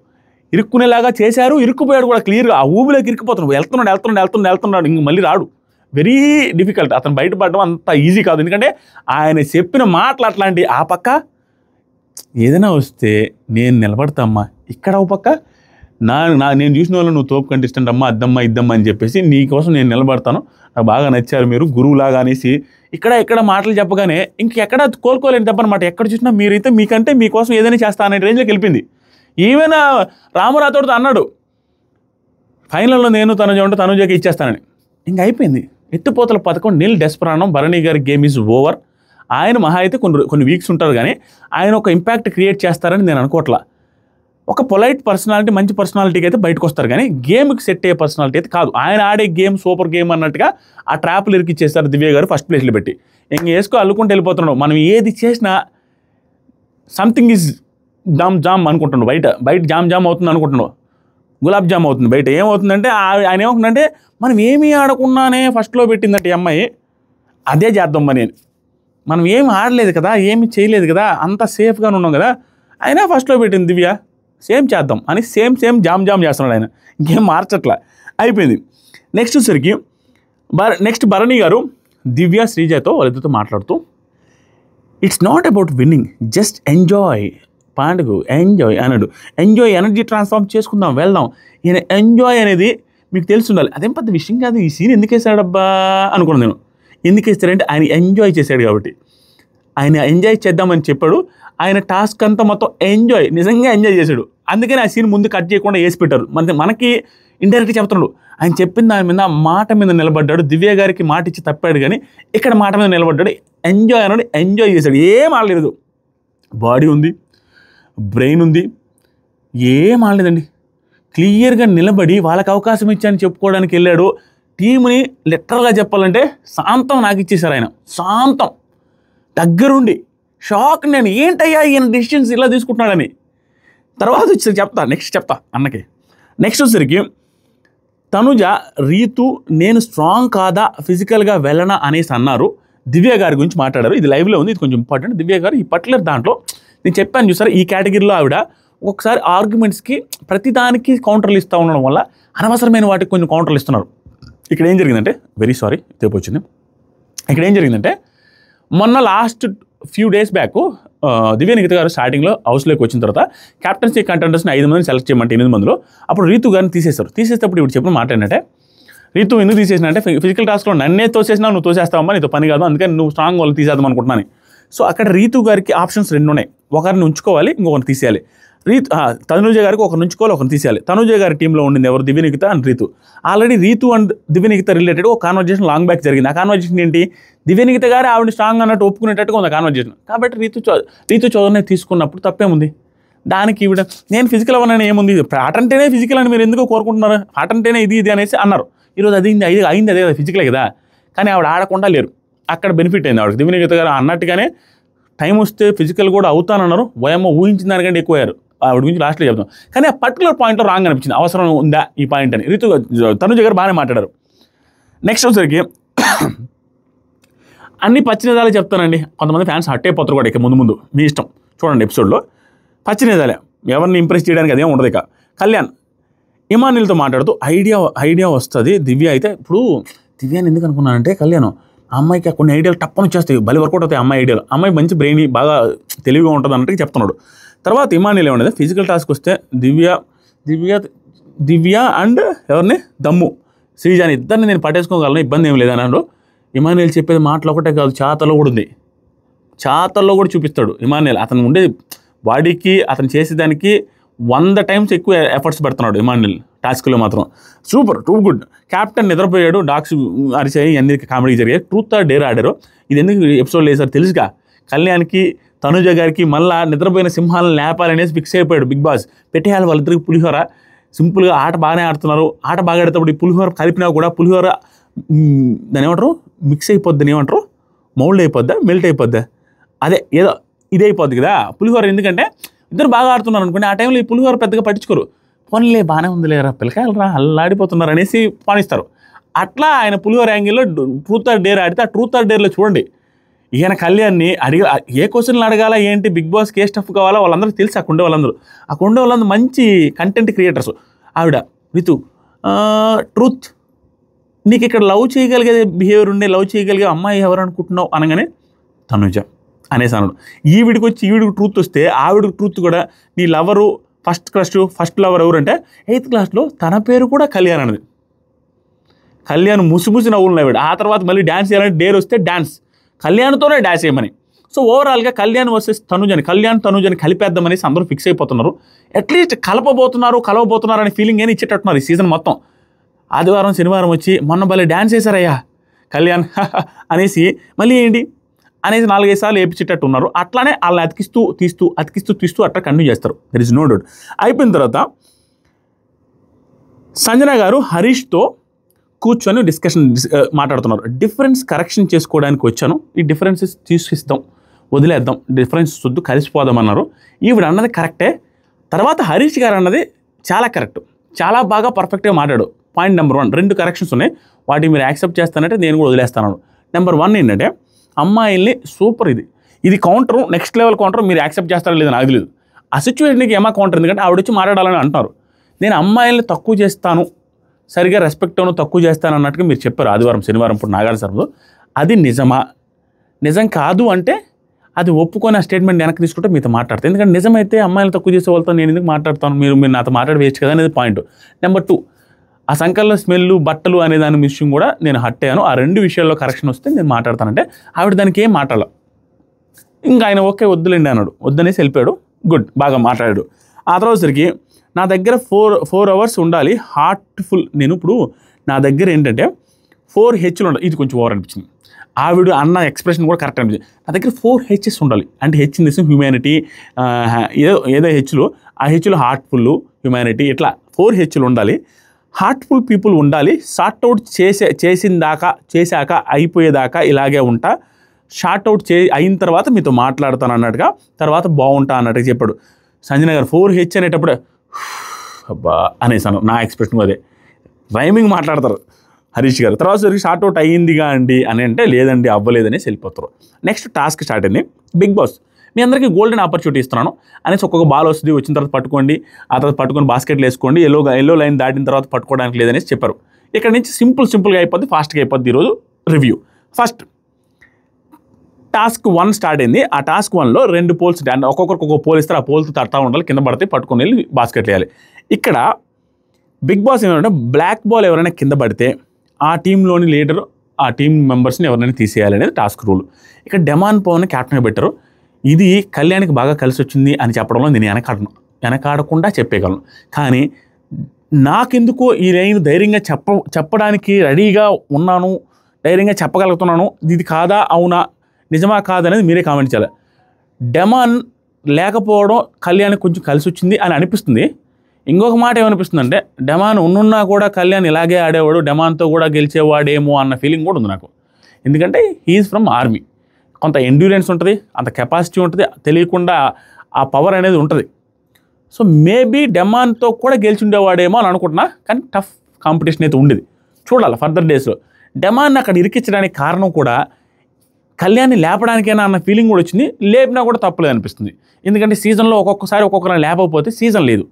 ఇరుక్కునేలాగా చేశారు, ఇరుక్కుపోయాడు కూడా క్లియర్గా. ఆ ఊబిలోకి వెళ్తున్నాడు, ఇంక మళ్ళీ రాడు. Very difficult. అతను బయటపడడం అంత ఈజీ కాదు. ఎందుకంటే ఆయన చెప్పిన మాటలు అట్లాంటి. ఆ పక్క ఏదైనా వస్తే నేను నిలబడతామ్మా, ఇక్కడ ఒక పక్క నేను చూసిన వాళ్ళు నువ్వు తోపు కంటెస్టెంట్ అమ్మా, అద్దమ్మా ఇద్దమ్మా అని చెప్పేసి నీకోసం నేను నిలబడతాను, నాకు బాగా నచ్చారు మీరు గురువులాగా అనేసి ఇక్కడ మాటలు చెప్పగానే ఇంకెక్కడ కోలుకోలేని తప్పనమాట. ఎక్కడ చూసినా మీరైతే మీకంటే మీకోసం ఏదైనా చేస్తా అనే రేంజ్లోకి వెళ్ళింది. ఈవెన్ రామురాతోడితో అన్నాడు ఫైనల్లో నేను తనుజకి ఇచ్చేస్తానని. ఇంక అయిపోయింది. ఎత్తుపోతల పథకం నీల్ డెస్పరానం. భరణి గారి గేమ్ ఈజ్ ఓవర్. ఆయన మహా అయితే కొన్ని వీక్స్ ఉంటారు, కానీ ఆయన ఒక ఇంపాక్ట్ క్రియేట్ చేస్తారని నేను అనుకోవట్లా. ఒక పొలైట్ పర్సనాలిటీ, మంచి పర్సనాలిటీకి అయితే బయటకు వస్తారు, కానీ గేమ్కి సెట్ అయ్యే పర్సనాలిటీ అయితే కాదు. ఆయన ఆడే గేమ్ సూపర్ గేమ్ అన్నట్టుగా ఆ ట్రాప్లు ఇరికిచ్చేస్తారు దివ్య గారు ఫస్ట్ ప్లేస్లో పెట్టి. ఇంక వేసుకో అల్లుకుంటూ వెళ్ళిపోతున్నాడు. మనం ఏది చేసినా సంథింగ్ ఈజ్ జామ్ అనుకుంటున్నాడు. బయట జామ్ అవుతుంది అనుకుంటున్నాడు, గులాబ్ జామ్ అవుతుంది. బయట ఏమవుతుందంటే ఆయన ఏమవుతుందంటే మనం ఏమీ ఆడకుండానే ఫస్ట్లో పెట్టిందంటే ఈ అమ్మాయి, అదే చేద్దాం అని. మనం ఏమి ఆడలేదు కదా, ఏమి చేయలేదు కదా, అంత సేఫ్గానే ఉన్నాం కదా, అయినా ఫస్ట్లో పెట్టింది దివ్య, సేమ్ చేద్దాం అని సేమ్ జామ్ చేస్తున్నాడు ఆయన. ఇంకేం మార్చట్లా, అయిపోయింది. నెక్స్ట్ వచ్చరికి నెక్స్ట్ భరణి గారు దివ్య, శ్రీజతో వాళ్ళిద్దరితో మాట్లాడుతూ it's not about winnowing, just enjoy పండుగ, ఎంజాయ్ అన్నాడు. ఎంజాయ్, ఎనర్జీ ట్రాన్స్ఫార్మ్ చేసుకుందాం, వెళ్దాం. ఈయన ఎంజాయ్ అనేది మీకు తెలిసి ఉండాలి. అదేం పెద్ద విషయం కాదు. ఈ సీన్ ఎందుకు వేసాడబ్బా అనుకున్నాను నేను. ఎందుకు వేస్తారంటే ఆయన ఎంజాయ్ చేశాడు కాబట్టి. ఆయన ఎంజాయ్ చేద్దామని చెప్పాడు. ఆయన టాస్క్ అంతా మొత్తం నిజంగా ఎంజాయ్ చేశాడు. అందుకని ఆ సీన్ ముందు కట్ చేయకుండా వేసి పెట్టారు. మనకి ఇండైరెక్ట్గా చెప్తున్నాడు. ఆయన చెప్పిన దాని మీద మాట మీద నిలబడ్డాడు. దివ్య గారికి మాట ఇచ్చి తప్పాడు, కానీ ఇక్కడ మాట మీద నిలబడ్డాడు. ఎంజాయ్ అన్నాడు, ఎంజాయ్ చేశాడు. ఏం ఆడలేదు. బాడీ ఉంది, బ్రెయిన్ ఉంది, ఏం ఆడలేదండి. క్లియర్గా నిలబడి వాళ్ళకి అవకాశం ఇచ్చాయని చెప్పుకోవడానికి వెళ్ళాడు. టీంని లిటరల్గా చెప్పాలంటే శాంతం నాకు ఇచ్చేశారు ఆయన. శాంతం దగ్గరుండి షాక్. నేను ఏంటయ్యా ఈయన డెసిషన్స్ ఇలా తీసుకుంటున్నాడని. తర్వాత వచ్చి చెప్తా అన్నకి. నెక్స్ట్ వచ్చేసరికి తనుజ, రీతు నేను స్ట్రాంగ్ కాదా, ఫిజికల్గా వెళ్ళనా అనేసి అన్నారు. దివ్య గారి గురించి మాట్లాడారు. ఇది లైవ్లో ఉంది, ఇది కొంచెం ఇంపార్టెంట్. దివ్య గారు ఈ పర్టికులర్ దాంట్లో నేను చెప్పాను చూసారా, ఈ కేటగిరీలో ఆవిడ ఒక్కొక్కసారి ఆర్గ్యుమెంట్స్కి ప్రతిదానికి కౌంటర్లు ఇస్తూ ఉండడం వల్ల అనవసరమైన వాటికి కొంచెం కౌంటర్లు ఇస్తున్నారు. ఇక్కడ ఏం జరిగిందంటే, వెరీ సారీ తేపు వచ్చింది. ఇక్కడ ఏం జరిగిందంటే, మొన్న లాస్ట్ ఫ్యూ డేస్ బ్యాక్ దివ్య నిఖిత గారు స్టార్టింగ్లో హౌస్లోకి వచ్చిన తర్వాత క్యాప్టెన్సీ కంటెండర్స్ని 5 మందిని సెలెక్ట్ చేయమంటే 8 మందిలో అప్పుడు రీతు గారిని తీసేస్తారు. తీసేటప్పుడు ఇప్పుడు చెప్పిన మాట ఏంటంటే, రీతు ఎందుకు తీసేసిన అంటే ఫిజికల్ టాస్క్లో నన్నే తోసేసినా నువ్వు తోసేస్తావమ్మా, నీతో పని కాదు, అందుకని నువ్వు స్ట్రాంగ్ వాళ్ళు తీసేద్దాం అనుకుంటున్నాను. సో అక్కడ రీతు గారికి ఆప్షన్స్ 2 ఉన్నాయి. ఒకరిని ఉంచుకోవాలి, ఇంకొకరిని తీసేయాలి. తనుజ గారికి ఒకరు నుంచుకోవాలి, ఒకరిని తీసేయాలి. తనుజ గారి టీంలో ఉండింది ఎవరు? Divya Nikhitha and Ritu. Already Ritu and Divya Nikhitha related ఒక కాన్వర్జేషన్ లాంగ్ బ్యాక్ జరిగింది. ఆ కాన్వర్జేషన్ ఏంటి? దివ్యనిఖిత గారు ఆవిడ స్ట్రాంగ్ అన్నట్టు ఒప్పుకునేటట్టుగా ఉంది కాన్వర్జేషన్. కాబట్టి రీతు చౌదరిని తీసుకున్నప్పుడు తప్పేముంది? దానికి ఈవిడ నేను ఫిజికల్ అవ్వనని ఏముంది, ఆట అంటేనే ఫిజికల్ అని మీరు ఎందుకో కోరుకుంటున్నారు, ఆట అంటేనే ఇది అనేసి అన్నారు. ఈరోజు అది అయింది అదే కదా, ఫిజికలే కదా. కానీ ఆవిడ ఆడకుండా లేరు, అక్కడ బెనిఫిట్ అయింది ఆవిడకి. దివ్యనిఖిత గారు అన్నట్టుగానే టైం వస్తే ఫిజికల్ కూడా అవుతానన్నారు. వయమ్మ ఊహించిన దానికంటే ఎక్కువ అయ్యారు. ఆవిడ గురించి లాస్ట్లో చెప్తాం. కానీ ఆ పర్టికులర్ పాయింట్లో రాంగ్ అనిపించింది, అవసరం ఉందా ఈ పాయింట్ అని. తనుజ గారు బాగానే మాట్లాడారు. నెక్స్ట్ వచ్చేసరికి అన్ని పచ్చినిజాలే చెప్తానండి. కొంతమంది ఫ్యాన్స్ హట్ అయిపోతారు కూడా, ఇక ముందు మీ ఇష్టం. చూడండి ఎపిసోడ్లో పచ్చినిజాలే, ఎవరిని ఇంప్రెస్ చేయడానికి అదేం ఉండదు. ఇక కళ్యాణ్ ఇమానిల్తో మాట్లాడుతూ ఐడియా వస్తుంది. దివ్య అయితే ఇప్పుడు దివ్యాన్ని ఎందుకు అనుకున్నానంటే, కళ్యాణ్ ఆ అమ్మాయికి కొన్ని ఐడియాలు టప్పని వచ్చేస్తాయి, బలి వర్కౌట్ అవుతాయి అమ్మాయి ఐడియాలు. అమ్మాయి మంచి బ్రెయిన్ బాగా తెలివిగా ఉంటుంది అన్నట్టు చెప్తున్నాడు. తర్వాత ఇమానిల్ ఏమన్నది, ఫిజికల్ టాస్క్ వస్తే దివ్య అండ్ ఎవరిని దమ్ము శ్రీజాని ఇద్దరిని నేను పట్టేసుకోగలను, ఇబ్బంది ఏం లేదన్నాడు. ఇమానిల్ చెప్పేది మాటలు ఒకటే కాదు, చాతలో కూడా ఉంది. చాతల్లో కూడా చూపిస్తాడు ఇమానిల్. అతను ఉండే బాడీకి అతను చేసేదానికి 100 times ఎక్కువ ఎఫర్ట్స్ పెడుతున్నాడు ఇమానిల్. టాస్క్లో మాత్రం సూపర్, టూ గుడ్. క్యాప్టెన్ నిద్రపోయాడు, డాగ్స్ అరిచాయి, అన్ని కామెడీ జరిగాయి. ట్రూత్ ఆర్ డేర్ ఆడారు. ఇది ఎందుకు ఎపిసోడ్ లేసారు తెలుసుగా. కళ్యాణ్కి తనుజ గారికి మళ్ళీ నిద్రపోయిన సింహాలను లేపాలనేసి ఫిక్స్ అయిపోయాడు బిగ్ బాస్. పెట్టేయాలి వాళ్ళిద్దరికి పులిహోర. సింపుల్గా ఆట బాగానే ఆడుతున్నారు. ఆట బాగా ఆడేటప్పుడు ఈ పులిహోర కలిపినా కూడా పులిహోర దాని ఏమంటారు, మిక్స్ అయిపోద్ది, ఏమంటారు, మౌల్డ్ అయిపోద్దా, మెల్ట్ అయిపోద్దా, అదే ఏదో ఇదే అయిపోద్ది కదా పులిహోర. ఎందుకంటే ఇద్దరు బాగా ఆడుతున్నారు అనుకోండి, ఆ టైంలో ఈ పులిహోర పెద్దగా పట్టించుకోరు. పోనీలే బాగానే ఉందిలేరా, పిల్లకాయలు రా అల్లాడిపోతున్నారు అనేసి పానిస్తారు. అట్లా ఆయన పులిహోర యాంగిల్లో ట్రూత్ ఆర్ డేర్ ఆడితే, ఆ ట్రూత్ ఆర్ డేర్లో చూడండి ఈయన కళ్యాణ్ని ఏ క్వశ్చన్లు అడగాల ఏంటి, బిగ్ బాస్కి ఏ స్టఫ్ కావాలో వాళ్ళందరికీ తెలుసు. ఆ కొండే వాళ్ళందరూ మంచి కంటెంట్ క్రియేటర్స్. ఆవిడ రితు ట్రూత్, నీకు ఇక్కడ లవ్ చేయగలిగే బిహేవియర్ ఉండే, లవ్ చేయగలిగే అమ్మాయి ఎవరు అనుకుంటున్నావు అనగానే తనుజ అనేసి అన్నాడు. ఈవిడికి ట్రూత్ వస్తే ఆవిడకి ట్రూత్ కూడా, నీ లవరు ఫస్ట్ లవర్ ఎవరు అంటే 8th క్లాస్లో తన పేరు కూడా కళ్యాణ్ అన్నది. కళ్యాణ్ ముసి నవ్వులు నవ్వాడు. ఆ తర్వాత మళ్ళీ డ్యాన్స్ చేయాలంటే డేర్ వస్తే డ్యాన్స్ కళ్యాణ్తోనే డ్యాన్స్ చేయమని. సో ఓవరాల్గా కళ్యాణ్ వర్సెస్ తనుజని కలిపేద్దామనేసి అందరూ ఫిక్స్ అయిపోతున్నారు. అట్లీస్ట్ కలవబోతున్నారు అనే ఫీలింగ్ ఏమి ఇచ్చేటట్టున్నారు ఈ సీజన్ మొత్తం. ఆదివారం శనివారం వచ్చి మొన్న భలే డ్యాన్స్ చేశారయ్యా కళ్యాణ్ అనేసి మళ్ళీ ఏంటి అనేసి 4-5 సార్లు వేపించేటట్టు ఉన్నారు. అట్లానే వాళ్ళని అతికిస్తూ అట్లా కంటిన్యూ చేస్తారు. There is no doubt. అయిపోయిన తర్వాత సంజన గారు హరీష్తో కూర్చొని మాట్లాడుతున్నారు. డిఫరెన్స్ కరెక్షన్ చేసుకోవడానికి వచ్చాను, ఈ డిఫరెన్సెస్ తీసుకిస్తాం, వదిలేద్దాం, డిఫరెన్స్ వద్దు, కలిసిపోదాం అన్నారు. ఈవిడ అన్నది కరెక్టే. తర్వాత హరీష్ గారు అన్నది చాలా కరెక్ట్, చాలా బాగా పర్ఫెక్ట్గా మాట్లాడు. పాయింట్ నెంబర్ 1, 2 కరెక్షన్స్ ఉన్నాయి, వాటిని మీరు యాక్సెప్ట్ చేస్తానంటే నేను కూడా వదిలేస్తాను. నెంబర్ 1 ఏంటంటే అమ్మాయిల్ని సూపర్, ఇది కౌంటర్, నెక్స్ట్ లెవెల్ కౌంటర్, మీరు యాక్సెప్ట్ చేస్తారో లేదో నాకు తెలియదు. ఆ సిచ్యువేషన్కి ఏమా కౌంటర్, ఎందుకంటే ఆవిడ వచ్చి మాట్లాడాలని అంటున్నారు. నేను అమ్మాయిల్ని తక్కువ చేస్తాను, సరిగా రెస్పెక్ట్ తక్కువ చేస్తాను అన్నట్టుగా మీరు చెప్పారు ఆదివారం శనివారం ఇప్పుడు నాగార్జున సార్లో. అది నిజమా? నిజం కాదు అంటే అది ఒప్పుకొని ఆ స్టేట్మెంట్ వెనక్కి తీసుకుంటే మీతో మాట్లాడతాను. ఎందుకంటే నిజమైతే అమ్మాయిలు తక్కువ చేసే వాళ్ళతో నేను ఎందుకు మాట్లాడతాను, మీరు నాతో మాట్లాడి వేస్ట్ కదా అనేది పాయింట్. నెంబర్ 2, ఆ సంకల్లో స్మెల్లు బట్టలు అనే దాని విషయం కూడా నేను హట్ అయ్యాను. ఆ 2 విషయాల్లో కరెక్షన్ వస్తే నేను మాట్లాడతానంటే ఆవిడ దానికి ఏం మాట్లాడాల. ఇంకా ఆయన ఓకే వద్దులేండి అన్నాడు, వద్దనేసి వెళ్ళిపోయాడు. గుడ్, బాగా మాట్లాడాడు. ఆ తర్వాత సరికి నా దగ్గర 4 hours ఉండాలి హార్ట్ఫుల్. నేను ఇప్పుడు నా దగ్గర ఏంటంటే 4 H'లు ఉండాలి. ఇది కొంచెం ఓవర్ అనిపించింది. ఆవిడ అన్న ఎక్స్ప్రెషన్ కూడా కరెక్ట్ అనిపించింది. నా దగ్గర 4 H's ఉండాలి అంటే H ఇన్ దిస్ హ్యూమానిటీ, ఏదో H'లు, ఆ H'లు హార్ట్ఫుల్, హ్యూమానిటీ, ఇట్లా 4 H'లు ఉండాలి. హార్ట్ఫుల్ పీపుల్ ఉండాలి. సార్ట్అవుట్ చేశాక అయిపోయేదాకా ఇలాగే ఉంటా, షార్ట్అవుట్ అయిన తర్వాత మీతో మాట్లాడతాను అన్నట్టుగా, తర్వాత బాగుంటా అన్నట్టుగా చెప్పాడు. సంజన గారు 4H అనేటప్పుడు అబ్బా అనేసాను. నా ఎక్స్ప్రెషన్ అదే, రైమింగ్ మాట్లాడతారు హరీష్ గారు. తర్వాత సరికి షార్ట్అవుట్ అయ్యిందిగా అండి అని అంటే లేదండి అవ్వలేదనేసి వెళ్ళిపోతారు. నెక్స్ట్ టాస్క్ స్టార్ట్ అయింది. బిగ్ బాస్ మీ అందరికీ గోల్డెన్ ఆపర్చునిటీ ఇస్తున్నాను అనేసి ఒక్కొక్క బాల్ వస్తుంది, వచ్చిన తర్వాత పట్టుకోండి, ఆ తర్వాత పట్టుకొని బాస్కెట్లు వేసుకోండి, ఎల్లో లైన్ దాటిన తర్వాత పట్టుకోవడానికి లేదనేసి చెప్పారు. ఇక్కడ నుంచి సింపుల్గా అయిపోద్ది, ఫాస్ట్గా అయిపోద్ది ఈరోజు రివ్యూ. ఫస్ట్ టాస్క్ 1 స్టార్ట్ అయింది. ఆ టాస్క్ 1లో 2 పోల్స్, ఒక్కొక్కరికి ఒక్కొక్క పోల్ ఇస్తారు. ఆ పోల్తో తడతా ఉండాలి, కింద పడితే పట్టుకొని వెళ్ళి బాస్కెట్లు వేయాలి. ఇక్కడ బిగ్ బాస్ ఏమంటే బ్లాక్ బాల్ ఎవరైనా కింద పడితే ఆ టీంలోని లీడర్ ఆ టీం మెంబర్స్ని ఎవరైనా తీసేయాలి అనేది టాస్క్ రూల్. ఇక్కడ డెమాన్ పవన్ క్యాప్టెన్గా పెట్టారు. ఇది కళ్యాణ్కి బాగా కలిసి వచ్చింది అని చెప్పడంలో నేను వెనకాడను. వెనకాడకుండా చెప్పేయగలను. కానీ నాకెందుకో ఈ లైన్ ధైర్యంగా చెప్పడానికి రెడీగా ఉన్నాను, ధైర్యంగా చెప్పగలుగుతున్నాను. ఇది కాదా అవునా నిజమా కాదనేది మీరే కామెంట్ చేయాలి. డెమాన్ లేకపోవడం కళ్యాణ్ కొంచెం కలిసి వచ్చింది అని అనిపిస్తుంది. ఇంకొక మాట ఏమనిపిస్తుంది అంటే డెమాన్ ఉన్నున్నా కూడా కళ్యాణ్ ఇలాగే ఆడేవాడు, డెమాన్తో కూడా గెలిచేవాడేమో అన్న ఫీలింగ్ కూడా ఉంది నాకు. ఎందుకంటే హీఈస్ ఫ్రమ్ ఆర్మీ, కొంత ఎండ్యూరెన్స్ ఉంటుంది, అంత కెపాసిటీ ఉంటుంది, తెలియకుండా ఆ పవర్ అనేది ఉంటుంది. సో మేబీ డెమాన్తో కూడా గెలిచి ఉండేవాడేమో అని అనుకుంటున్నా. కానీ టఫ్ కాంపిటీషన్ అయితే ఉండేది. చూడాలి ఫర్దర్ డేస్లో. డెమాన్ అక్కడ ఇరికించడానికి కారణం కూడా కళ్యాణ్ని లేపడానికైనా అన్న ఫీలింగ్ కూడా వచ్చింది. లేపినా కూడా తప్పలేదు అనిపిస్తుంది. ఎందుకంటే సీజన్లో ఒక్కొక్కసారి ఒక్కొక్కరిని లేపకపోతే సీజన్ లేదు.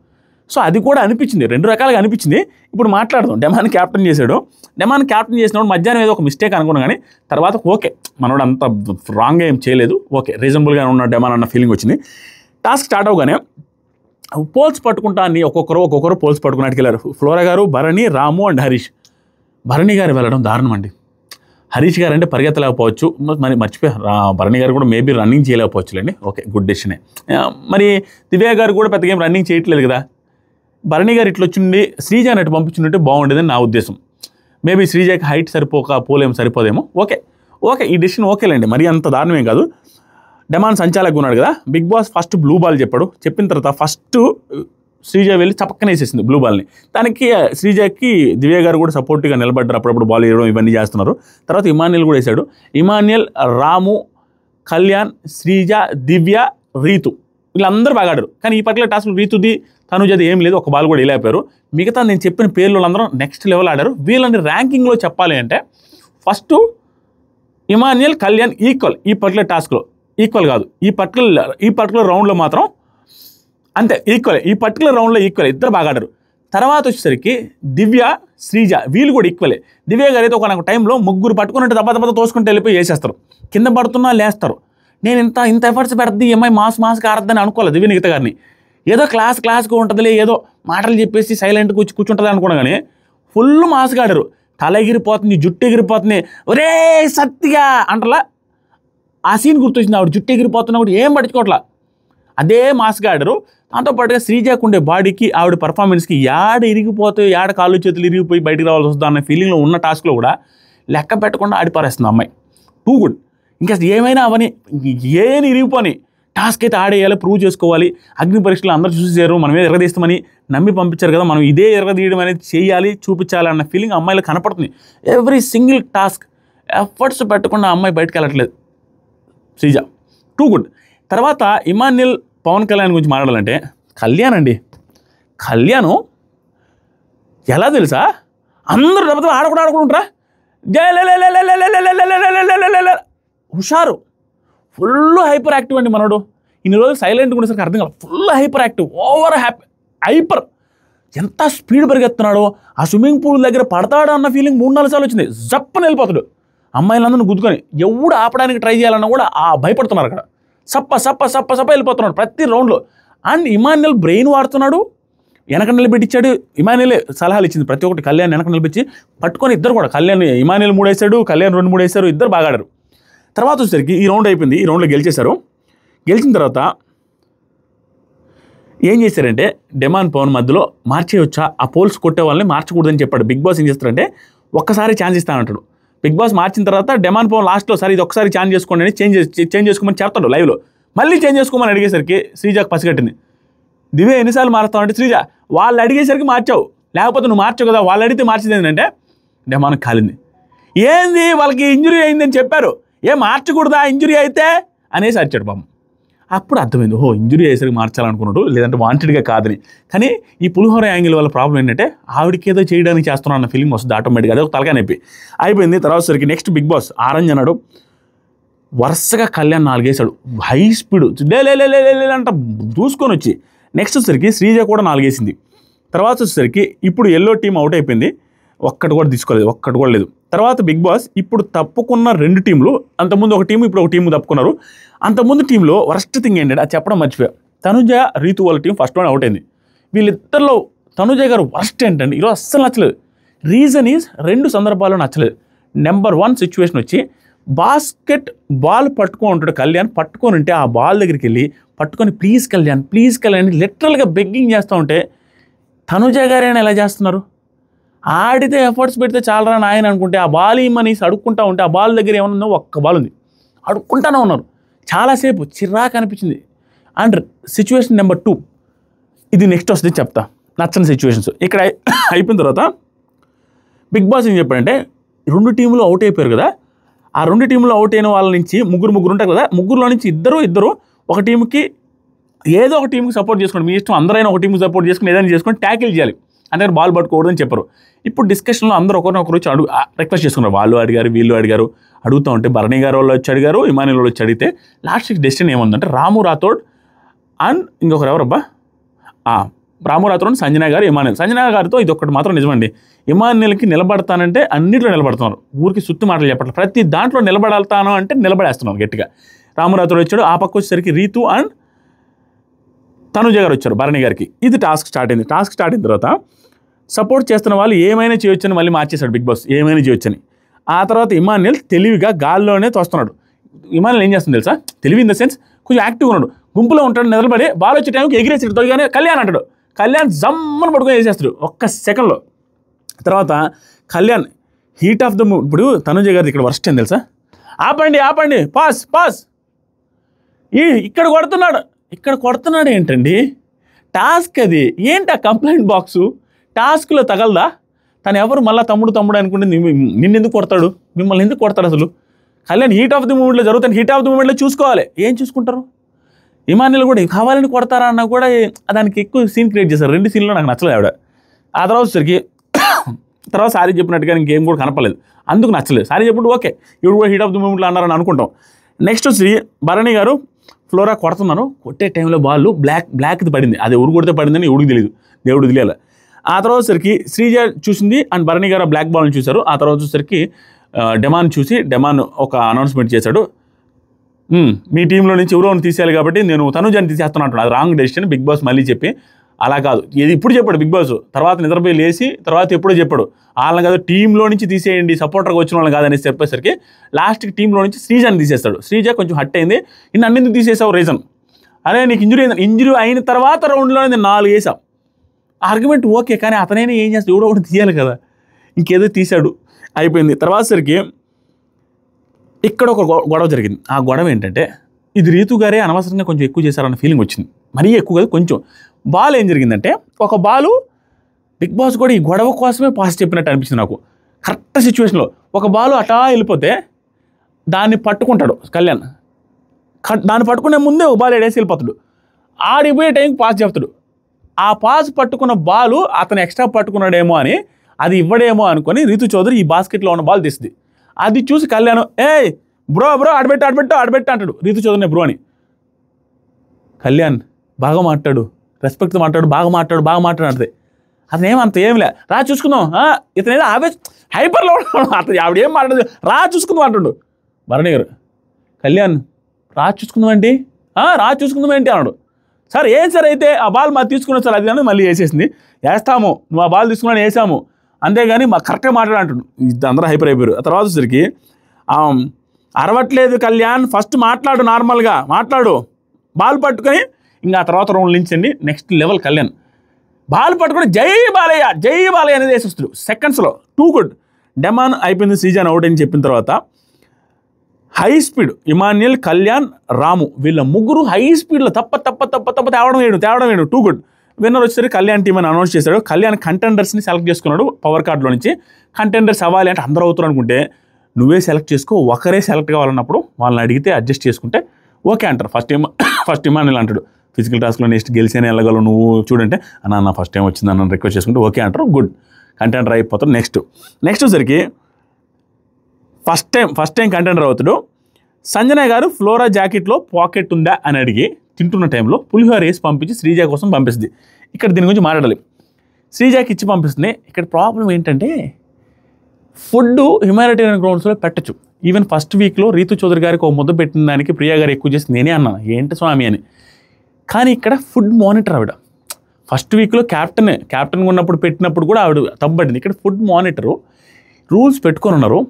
సో అది కూడా అనిపించింది, రెండు రకాలుగా అనిపించింది. ఇప్పుడు మాట్లాడదాం. డెమాన్ క్యాప్టెన్ చేశాడు. డెమాన్ క్యాప్టెన్ చేసినప్పుడు మధ్యాహ్నం ఏదో ఒక మిస్టేక్ అనుకున్నాను, కానీ తర్వాత ఓకే మనోడు అంత రాంగ్గా ఏం చేయలేదు, ఓకే రీజనబుల్గా ఉన్న డెమాన్ అన్న ఫీలింగ్ వచ్చింది. టాస్క్ స్టార్ట్ అవగానే పోల్స్ పట్టుకుంటా అని ఒక్కొక్కరు పోల్స్ పట్టుకున్నట్టుకు వెళ్ళారు. ఫ్లోరా గారు, భరణి, రాము అండ్ హరీష్. భరణి గారు వెళ్ళడం దారుణం అండి. హరీష్ గారు అంటే పరిగెత్తలేకపోవచ్చు, మరి మర్చిపోయారు. భరణి గారు కూడా మేబీ రన్నింగ్ చేయలేకపోవచ్చులేండి. ఓకే గుడ్ డెసిషనే. మరి దివ్య గారు కూడా పెద్దగా ఏం రన్నింగ్ చేయట్లేదు కదా. భరణి గారు ఇట్లా వచ్చిండి శ్రీజ అన్నట్టు పంపించుంటే బాగుండేదని నా ఉద్దేశం. మేబీ శ్రీజకి హైట్ పోలేం సరిపోదేమో. ఓకే ఈ డెసిషన్ ఓకేలేండి, మరీ అంత దారుణమేం కాదు. డెమాన్ సంచాలకుగా ఉన్నాడు కదా. Bigg Boss first blue ball చెప్పాడు. చెప్పిన తర్వాత ఫస్ట్ శ్రీజ వెళ్ళి చపక్కన వేసేసింది బ్లూ బాల్ని. దానికి శ్రీజకి దివ్య గారు కూడా సపోర్ట్గా నిలబడ్డారు, అప్పుడప్పుడు బాల్ వేయడం ఇవన్నీ చేస్తున్నారు. తర్వాత ఇమాన్యుల్ కూడా వేశాడు. ఇమాన్యుల్, రాము, కళ్యాణ్, శ్రీజ, దివ్య, రీతు వీళ్ళందరూ బాగా ఆడారు. కానీ ఈ పర్టికులర్ టాస్క్ రీతుది తనుజది ఏం లేదు, ఒక బాల్ కూడా వెళ్ళిపోయారు. మిగతా నేను చెప్పిన పేర్లు వాళ్ళందరూ నెక్స్ట్ లెవెల్ ఆడారు. వీళ్ళని ర్యాంకింగ్లో చెప్పాలి అంటే ఫస్ట్ ఇమాన్యుల్, కళ్యాణ్ ఈక్వల్. ఈ పర్టికులర్ టాస్క్లో ఈక్వల్ కాదు, ఈ పర్టికులర్ రౌండ్లో మాత్రం అంతే ఈక్వల్. ఈ పర్టికులర్ రౌండ్లో ఈక్వల్, ఇద్దరు బాగా ఆడారు. తర్వాత వచ్చేసరికి దివ్య, శ్రీజ వీళ్ళు కూడా ఈక్వలే. దివ్య గారు అయితే ఒక టైంలో ముగ్గురు పట్టుకున్నట్టు దెబ్బ తోసుకుంటూ వెళ్ళిపోయి వేసేస్తారు, కింద పడుతున్నా లేస్తారు. నేను ఇంత ఎఫర్ట్స్ పెడద్ది ఏమై మాస్కి ఆడద్దని అనుకోలేదు దివ్య నిఖిత గారిని. ఏదో క్లాస్గా ఉంటుందిలే, ఏదో మాటలు చెప్పేసి సైలెంట్గా కూర్చుంటుంది అనుకున్నా, కానీ ఫుల్ మాస్గా ఆడారు. తల ఎగిరిపోతుంది, జుట్టు ఎగిరిపోతుంది, ఒరే సత్తిగా అంటలా ఆ సీన్ గుర్తొచ్చింది. ఆవిడ జుట్టు ఎగిరిపోతున్నా కూడా ఏం పట్టించుకోవట్లా, అదే మాస్గా ఆడారు. దాంతోపాటుగా శ్రీజకు ఉండే బాడీకి ఆవిడ పర్ఫార్మెన్స్కి యాడ కాళ్ళు చేతులు ఇరిగిపోయి బయటికి రావాల్సి వస్తుంది అన్న ఫీలింగ్లో ఉన్న టాస్క్లో కూడా లెక్క పెట్టకుండా ఆడిపారేస్తుంది అమ్మాయి. Too good. ఇంకా ఏమైనా అవని ఏని ఇరిగిపోని టాస్క్ అయితే ఆడేయాలి, ప్రూవ్ చేసుకోవాలి. అగ్ని పరీక్షలు అందరూ చూసేసారు, మనం ఏదో ఎరగదీస్తామని నమ్మి పంపించారు కదా, మనం ఇదే ఎరగదీయడం అనేది చేయాలి, చూపించాలి అన్న ఫీలింగ్ అమ్మాయిలో కనపడుతుంది. ఎవ్రీ సింగిల్ టాస్క్ ఎఫర్ట్స్ పెట్టకుండా అమ్మాయి బయటకు వెళ్ళట్లేదు శ్రీజ. Too good. తర్వాత ఇమాన్యుల్, పవన్ కళ్యాణ్ గురించి మాట్లాడాలంటే కళ్యాణ్ అండి. కళ్యాణ్ ఎలా తెలుసా, అందరూ డబ్బుతో ఆడుకుంటారా, హుషారు, ఫుల్ హైపర్ యాక్టివ్ అండి మనోడు. ఇన్ని రోజులు సైలెంట్గా ఉండేసరికి అర్థం కాదు, full hyper active, over hyper. ఎంత స్పీడ్ పరిగెత్తున్నాడో, ఆ స్విమ్మింగ్ పూల్ దగ్గర పడతాడు అన్న ఫీలింగ్ 3-4 సార్లు వచ్చింది. జప్పని వెళ్ళిపోతాడు అమ్మాయిలందరూ గుద్దుకొని. ఎవడు ఆపడానికి ట్రై చేయాలన్నా కూడా భయపడుతున్నారు అక్కడ. సప్ప వెళ్ళిపోతున్నాడు ప్రతి రౌండ్లో. అండ్ ఇమాన్యుల్ బ్రెయిన్ వాడుతున్నాడు, వెనక నిలబెట్టించాడు. ఇమాన్యులే సలహాలు ఇచ్చింది ప్రతి ఒక్కటి. కళ్యాణ్ వెనక నిలబెట్టి పట్టుకొని ఇద్దరు కూడా, ఇమాన్యుల్ 3 వేసాడు, కళ్యాణ్ 2-3 వేశారు, ఇద్దరు బాగా ఆడారు. తర్వాత వచ్చేసరికి ఈ రౌండ్ అయిపోయింది, ఈ రౌండ్లో గెలిచేశారు. గెలిచిన తర్వాత ఏం చేశారంటే డెమాన్, పవన్ మధ్యలో మార్చేయొచ్చా, ఆ పోల్స్ కొట్టే వాళ్ళని మార్చకూడదని చెప్పాడు. బిగ్ బాస్ ఏం చేస్తారంటే ఒక్కసారి ఛాన్స్ ఇస్తానంటాడు. బిగ్ బాస్ మార్చిన తర్వాత డెమాన్, పవన్ లాస్ట్లో సరే ఇది ఒకసారి ఛాన్స్ చేసుకోండి అని చేంజ్ చేసుకోమని చెప్తాడు లైవ్లో. మళ్ళీ చేంజ్ చేసుకోమని అడిగేసరికి శ్రీజకు పసిగట్టింది. దివ్య ఎన్నిసార్లు మారుతావు అంటే, శ్రీజ వాళ్ళు అడిగేసరికి మార్చావు, లేకపోతే నువ్వు మార్చావు కదా, వాళ్ళు అడిగితే మార్చేది ఏంటంటే డెమాన్ కాలింది. ఏంది వాళ్ళకి ఇంజురీ అయిందని చెప్పారు, మార్చకూడదా ఇంజురీ అయితే అనేసి అరిచాడు పాపం. అప్పుడు అర్థమైంది, ఓహో ఇంజురీ అయ్యేసరికి మార్చాలనుకున్నాడు, లేదంటే వాంటెడ్గా కాదని. కానీ ఈ పులిహోర యాంగిల్ వల్ల ప్రాబ్లం ఏంటంటే ఆవిడకి ఏదో చేయడానికి చేస్తున్నాను అన్న ఫీలింగ్ వస్తుంది ఆటోమేటిక్గా. అదే ఒక తలకాయ నొప్పి అయిపోయింది. తర్వాత సరికి నెక్స్ట్ బిగ్ బాస్ ఆరెంజ్ అన్నాడు. వరుసగా కళ్యాణ్ 4 వేసాడు, హై స్పీడ్ అంట దూసుకొని వచ్చి. నెక్స్ట్ వచ్చేసరికి శ్రీజ కూడా 4 వేసింది. తర్వాత వచ్చేసరికి ఇప్పుడు ఎల్లో టీం అవుట్ అయిపోయింది, ఒక్కటి కూడా తీసుకోలేదు, ఒక్కటి కూడా లేదు. తర్వాత బిగ్ బాస్ ఇప్పుడు తప్పుకున్న 2 టీంలు, అంతకుముందు ఒక టీము, ఇప్పుడు ఒక టీము తప్పుకున్నారు. అంతకుముందు టీంలో వరస్ట్ థింగ్ ఏంటంటే అది చెప్పడం మర్చిపోయా, తనుజ, రీతు వాళ్ళ టీం ఫస్ట్ వన్ అవుట్ అయింది. వీళ్ళిద్దరిలో తనుజ గారు వరస్ట్ ఏంటంటే ఈరోజు అస్సలు నచ్చలేదు. రీజన్ ఈజ్ 2 సందర్భాల్లో నచ్చలేదు. నెంబర్ 1 సిచ్యువేషన్ వచ్చి బాస్కెట్ బాల్ పట్టుకొని ఉంటాడు కళ్యాణ్, పట్టుకొని ఉంటే ఆ బాల్ దగ్గరికి వెళ్ళి పట్టుకొని ప్లీజ్ కళ్యాణ్ లిటరల్గా బెగ్గింగ్ చేస్తూ ఉంటే తనుజ గారైనా ఎలా చేస్తున్నారు? ఆడితే ఎఫర్ట్స్ పెడితే చాలరా నాయన అనుకుంటే ఆ బాల్ ఇమ్మనేసి అడుక్కుంటా ఉంటే ఆ బాల్ దగ్గర ఏమన్నా ఒక్క బాల్ ఉంది, అడుక్కుంటానే ఉన్నారు చాలాసేపు. చిరాకు అనిపించింది. అండ్ సిచ్యువేషన్ నెంబర్ 2, ఇది నెక్స్ట్ వస్తుంది చెప్తా. నచ్చని సిచ్యువేషన్స్ ఇక్కడ అయిపోయిన తర్వాత బిగ్ బాస్ ఏం చెప్పాడంటే 2 టీములు అవుట్ అయిపోయారు కదా, ఆ 2 టీంలో అవుట్ అయిన వాళ్ళ నుంచి ముగ్గురు ఉంటారు కదా, ముగ్గురులో నుంచి ఇద్దరు ఒక టీంకి ఏదో ఒక టీంకి సపోర్ట్ చేసుకోండి, మీ ఇష్టం, అందరైనా ఒక టీంకి సపోర్ట్ చేసుకుని ఏదైనా చేసుకొని ట్యాకిల్ చేయాలి, అంటే బాల్ పట్టుకోకూడదని చెప్పారు. ఇప్పుడు డిస్కషన్లో అందరూ ఒకరినొకరు వచ్చి రిక్వెస్ట్ చేసుకున్నారు. వాళ్ళు అడిగారు, వీళ్ళు అడిగారు, అడుగుతూ ఉంటే భరణి గారు వాళ్ళు వచ్చి అడిగారు, ఇమానుయల్ వాళ్ళు వచ్చి అడిగితే లాస్ట్కి డెసిషన్ ఏముందంటే రాము రాథోడ్ అండ్ ఇంకొకరు ఎవరబ్బా, రాము రాథోడ్, సంజన గారు, ఇమానుయల్. సంజన గారితో ఇది ఒక్కటి మాత్రం నిజమండి, ఇమానుయల్కి నిలబడతానంటే అన్నింటిలో నిలబడుతున్నారు, ఊరికి సుత్తి మాటలు చెప్పట్లేదు, ప్రతి దాంట్లో నిలబడతాను అంటే నిలబడేస్తున్నారు గట్టిగా. రాము రాథోడ్ వచ్చాడు, ఆ పక్క వచ్చేసరికి రీతు అండ్ తనుజ గారు వచ్చారు భరణి గారికి. ఇది టాస్క్ స్టార్ట్ అయింది. టాస్క్ స్టార్ట్ అయిన తర్వాత సపోర్ట్ చేస్తున్న వాళ్ళు ఏమైనా చేయొచ్చని మళ్ళీ మార్చేశాడు బిగ్ బాస్, ఏమైనా చేయొచ్చని. ఆ తర్వాత ఇమానుయల్ తెలివిగా గాల్లోనే తోస్తున్నాడు. ఇమానుయల్ ఏం చేస్తుంది తెలుసా, తెలివి ఇన్ ద సెన్స్ కొంచెం యాక్టివ్గా ఉన్నాడు, గుంపులో ఉంటాడు, నిలబడి బాల్ వచ్చే టైంకి ఎగిరేసాడు, తొలగానే కళ్యాణ్ అంటాడు, కళ్యాణ్ జమ్మను పడుకొని వేసేస్తాడు ఒక్క సెకండ్లో. తర్వాత Kalyan heat of the move. ఇప్పుడు తనుజ గారి ఇక్కడ వర్స్ట్ ఏం తెలుసా, ఆపండి పాస్ ఇక్కడ కొడుతున్నాడు ఏంటండి, టాస్క్ అది ఏంటి, ఆ కంప్లైంట్ బాక్సు టాస్క్లో తగలదా, తను ఎవరు మళ్ళీ తమ్ముడు అనుకుంటే నిన్నెందుకు కొడతాడు, మిమ్మల్ని ఎందుకు కొడతాడు అసలు? కళ్యాణ్ హీట్ ఆఫ్ ది మూమెంట్లో జరుగుతుంది, హీట్ ఆఫ్ ది మూమెంట్లో చూసుకోవాలి, ఏం చూసుకుంటారు? ఇమానుయల్ కూడా కావాలని కొడతారా అన్న కూడా దానికి ఎక్కువ సీన్ క్రియేట్ చేశారు. 2 సీన్లో నాకు నచ్చలేదు ఆవిడ. ఆ తర్వాత వచ్చేసరికి తర్వాత సారీ చెప్పినట్టుగా ఇంకేం కూడా కనపలేదు, అందుకు నచ్చలేదు. సారీ చెప్పుడు ఓకే, ఇవి కూడా హీట్ ఆఫ్ ది మూమెంట్లో అన్నారని అనుకుంటాం. నెక్స్ట్ వచ్చి భరణి గారు ఫ్లోరా కొడుతున్నారు, కొట్టే టైంలో బాల్ బ్లాక్ది పడింది, అది ఎవరు కొడితే పడిందని ఎవరికి తెలియదు, దేవుడు తెలియాలి. ఆ తర్వాత వచ్చేసరికి శ్రీజ చూసింది అండ్ భరణి గారు బ్లాక్ బాల్ని చూశారు. ఆ తర్వాత వచ్చేసరికి డెమాన్ ఒక అనౌన్స్మెంట్ చేశాడు, మీ టీంలో నుంచి ఎవరో తీసేయాలి కాబట్టి నేను తనుజని తీసేస్తాను అంటున్నాడు. అది రాంగ్ డెసిషన్. బిగ్ బాస్ మళ్ళీ చెప్పి అలా కాదు, ఇది ఇప్పుడు చెప్పాడు బిగ్ బాస్, తర్వాత నిద్రపోయి లేచి తర్వాత ఎప్పుడో చెప్పాడు, వాళ్ళని కాదు టీంలో నుంచి తీసేయండి, సపోర్టర్గా వచ్చిన వాళ్ళని కాదని చెప్పేసరికి లాస్ట్కి టీంలో నుంచి శ్రీజని తీసేస్తాడు. శ్రీజ కొంచెం హట్ అయింది, అన్నెందుకు తీసేసావు రీజన్, అరే నీకు ఇంజురీ అయిన తర్వాత రౌండ్లోనే నేను 4 వేసాం, ఆర్గ్యుమెంట్ ఓకే, కానీ అతనైనా ఏం చేస్తాడు, ఎవడో ఒకటి తీయాలి కదా, ఇంకేదో తీశాడు, అయిపోయింది. తర్వాత సరికి ఇక్కడ ఒక గొడవ జరిగింది. ఆ గొడవ ఏంటంటే ఇది రీతు గారే అనవసరంగా కొంచెం ఎక్కువ చేశారన్న ఫీలింగ్ వచ్చింది, మరీ ఎక్కువ కాదు కొంచెం. బాల్ ఏం జరిగిందంటే ఒక బాలు బిగ్ బాస్ కూడా ఈ గొడవ కోసమే పాస్ చెప్పినట్టు అనిపించింది నాకు. కరెక్ట్ సిచ్యువేషన్లో ఒక బాలు అటా వెళ్ళిపోతే దాన్ని పట్టుకుంటాడు కళ్యాణ్, దాన్ని పట్టుకునే ముందే ఒక బాల్ ఏడేసి వెళ్ళిపోతాడు, ఆడిపోయే టైంకి పాస్ చెప్తాడు. ఆ పాస్ పట్టుకున్న బాలు అతను ఎక్స్ట్రా పట్టుకున్నాడేమో అని, అది ఇవ్వడేమో అనుకొని రీతు చౌదరి ఈ బాస్కెట్లో ఉన్న బాల్ తీస్తుంది. అది చూసి కళ్యాణ్ బ్రో ఆడబెట్టు అంటాడు, రీతు చౌదరిని బ్రో అని. కళ్యాణ్ బాగా మాట్లాడు, రెస్పెక్ట్తో మాట్లాడు, బాగా మాట్లాడు అంటే అతను ఏమంత ఏమిలే, రా చూసుకుందాం, ఇతను ఏదో హైపర్లో అతను ఆవిడ ఏం మాట్లాడదు, రా చూసుకుందాం అంటాడు భరణి గారు. కళ్యాణ్ రా చూసుకుందాం ఏంటి అన్నాడు. సార్ ఏం సార్ అయితే ఆ బాల్ మాకు తీసుకున్నాం సార్, అది కానీ మళ్ళీ వేసేసింది, వేస్తాము నువ్వు ఆ బాల్ తీసుకున్నాను వేసాము, అంతేగాని మాకు కరెక్ట్గా మాట్లాడంటాడు. ఇది అందరూ హైపర్ అయిపోయారు. ఆ తర్వాత వచ్చేసరికి అరవట్లేదు కళ్యాణ్, ఫస్ట్ మాట్లాడు, నార్మల్గా మాట్లాడు, బాల్ పట్టుకొని ఇంకా ఆ తర్వాత రౌండ్ లించండి, నెక్స్ట్ లెవెల్ కళ్యాణ్. బాల్ పట్టుకొని జై బాలయ్య అనేది వేసేస్తాడు సెకండ్స్లో, టూ గుడ్. డెమాన్ అయిపోయింది, సీజన్ అవుట్ అని చెప్పిన తర్వాత హై స్పీడ్ ఇమాన్యుయల్, కళ్యాణ్, రాము వీళ్ళ ముగ్గురు హై స్పీడ్లో తప్ప తేవడం వేయడు, టూ గుడ్. విన్నర్ వచ్చేసరికి కళ్యాణ్ టీం అని అనౌన్స్ చేశాడు. కళ్యాణ్ కంటెండర్స్ని సెలెక్ట్ చేసుకున్నాడు పవర్ కార్డులో నుంచి. కంటెండర్స్ అవ్వాలి అంటే అందరూ అవుతారు అనుకుంటే నువ్వే సెలెక్ట్ చేసుకో, ఒకరే సెలెక్ట్ కావాలన్నప్పుడు వాళ్ళని అడిగితే అడ్జస్ట్ చేసుకుంటే ఓకే అంటారు. ఫస్ట్ ఇమాన్యుయల్ అంటాడు, ఫిజికల్ టాస్క్లో నెక్స్ట్ గెలిచేనే వెళ్ళగలవు నువ్వు చూడంటే, అన్న ఫస్ట్ టైం వచ్చింది అన్న రిక్వెస్ట్ చేసుకుంటే ఓకే అంటారు, గుడ్, కంటెండర్ అయిపోతారు. నెక్స్ట్ వచ్చేసరికి ఫస్ట్ టైం కంటెండర్ అవుతాడు. సంజన గారు ఫ్లోరా జాకెట్లో పాకెట్ ఉందా అని అడిగి తింటున్న టైంలో పులిహోర వేసి పంపించి శ్రీజ కోసం పంపిస్తుంది. ఇక్కడ దీని గురించి మాట్లాడాలి. శ్రీజాకి ఇచ్చి పంపిస్తుంది. ఇక్కడ ప్రాబ్లం ఏంటంటే ఫుడ్ హ్యుమానిటేరియన్ గ్రౌండ్స్లో పెట్టచ్చు. ఈవెన్ ఫస్ట్ వీక్లో రీతు చౌదరి గారికి ఒక ముద్ద పెట్టిన దానికి ప్రియా గారు ఎక్కువ చేసి నేనే అన్నాను ఏంటి స్వామి అని. కానీ ఇక్కడ ఫుడ్ మానిటర్ ఆవిడ ఫస్ట్ వీక్లో క్యాప్టెన్గా ఉన్నప్పుడు పెట్టినప్పుడు కూడా ఆవిడ తప్పబడింది. ఇక్కడ ఫుడ్ మానిటరు రూల్స్ పెట్టుకొని ఉన్నారు.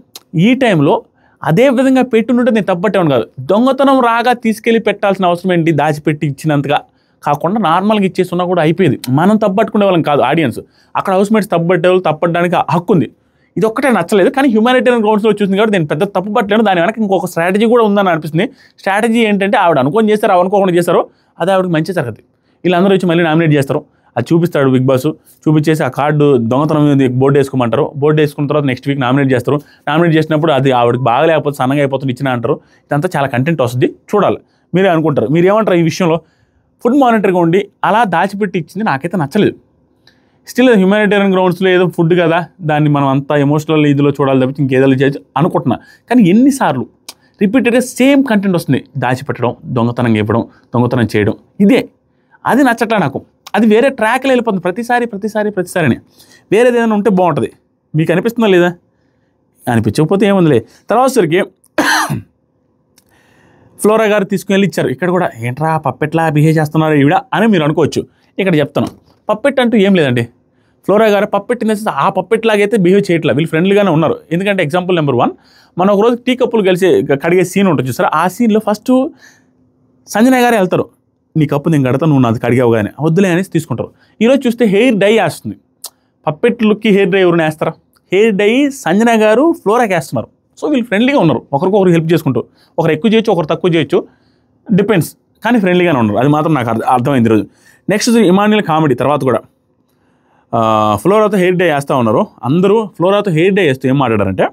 ఈ టైంలో అదే విధంగా పెట్టుంటే నేను తప్పట్టేవాను కాదు. దొంగతనం రాగా తీసుకెళ్ళి పెట్టాల్సిన అవసరం ఏంటి, దాచిపెట్టి ఇచ్చినంతగా కాకుండా నార్మల్గా ఇచ్చేస్తున్నా కూడా అయిపోయేది. మనం తప్పట్టుకునే వాళ్ళం కాదు ఆడియన్స్. అక్కడ హౌస్ మేట్స్ తప్పట్టేవాళ్ళు, తప్పడానికి హక్కు ఉంది. ఇది ఒక్కటే నచ్చలేదు, కానీ హ్యూమానిటేరియన్ గ్రౌండ్స్లో చూసింది కాబట్టి నేను పెద్ద తప్పు పట్టలేను. దాని వెనక ఇంకొక స్ట్రాటజీ కూడా ఉందని అనిపిస్తుంది. స్ట్రాటజీ ఏంటంటే ఆవిడ అనుకోని చేస్తారు, అనుకోకుండా చేస్తారు, అది ఆవిడకి మంచి జరగదు. వీళ్ళందరూ వచ్చి మళ్ళీ నామినేట్ చేస్తారు, అది చూపిస్తాడు బిగ్ బాస్. చూపించేసి ఆ కార్డు దొంగతనం బోర్డు వేసుకోమంటారు. బోర్డు వేసుకున్న తర్వాత నెక్స్ట్ వీక్ నామినేట్ చేస్తారు. నామినేట్ చేసినప్పుడు అది ఆవిడకి బాగా లేకపోతే సన్నగా అయిపోతుంది ఇచ్చిన అంటారు. ఇదంతా చాలా కంటెంట్ వస్తుంది, చూడాలి. మీరే అనుకుంటారు, మీరేమంటారు ఈ విషయంలో? ఫుడ్ మానిటర్గా ఉండి అలా దాచిపెట్టి ఇచ్చింది నాకైతే నచ్చలేదు. స్టిల్ హ్యూమానిటేరియన్ గ్రౌండ్స్లో ఏదో ఫుడ్ కదా, దాన్ని మనం అంత ఎమోషనల్ ఇదిలో చూడాలి తప్పించి ఇంకేదో చేయొచ్చు అనుకుంటున్నా. కానీ ఎన్నిసార్లు రిపీటెడ్గా సేమ్ కంటెంట్ వస్తుంది, దాచిపెట్టడం, దొంగతనం ఇవ్వడం, దొంగతనం చేయడం, ఇదే. అది నచ్చట్లా నాకు. అది వేరే ట్రాక్లో వెళ్ళిపోతుంది ప్రతిసారిని. వేరేది ఏదైనా ఉంటే బాగుంటుంది. మీకు అనిపిస్తుందా లేదా? అనిపించకపోతే ఏముందిలే. తర్వాతసరికి ఫ్లోరా గారు తీసుకుని ఇచ్చారు. ఇక్కడ కూడా ఏంట్రా పప్పెట్లా బిహేవ్ చేస్తున్నారు ఈవిడ అని మీరు అనుకోవచ్చు. ఇక్కడ చెప్తాను, పప్పెట్ అంటూ ఏం లేదండి. ఫ్లోరా గారు పప్పెట్ ఆ పప్పెట్లాగైతే బిహేవ్ చేయట్లేదు. వీళ్ళు ఫ్రెండ్లీగానే ఉన్నారు. ఎందుకంటే ఎగ్జాంపుల్ నెంబర్ 1, మనం ఒకరోజు టీ కప్పులు కలిసి కడిగే సీన్ ఉంటుంది చూసారా, ఆ సీన్లో ఫస్ట్ సంజయ్ గారే వెళ్తారు, నీ కప్పు నేను కడతా, నువ్వు నాది కడిగావు కానీ వద్దులే అనేసి తీసుకుంటారు. ఈరోజు చూస్తే హెయిర్ డై వేస్తుంది. పప్పెట్ లుక్కి హెయిర్ డై ఎవరిని వేస్తారా? హెయిర్ డై సంజన గారు ఫ్లోరాకి వేస్తున్నారు. సో వీళ్ళు ఫ్రెండ్లీగా ఉన్నారు, ఒకరికొకరు హెల్ప్ చేసుకుంటూ. ఒకరు ఎక్కువ చేయొచ్చు, ఒకరు తక్కువ చేయొచ్చు, డిపెండ్స్. కానీ ఫ్రెండ్లీగానే ఉన్నారు, అది మాత్రం నాకు అర్థమైంది ఈరోజు. నెక్స్ట్ ఇమాన్యుయల్ కామెడీ తర్వాత కూడా ఫ్లోరాతో హెయిర్ డై వేస్తూ ఉన్నారు. అందరూ ఫ్లోరాతో హెయిర్ డై వేస్తూ ఏం మాట్లాడారంటే,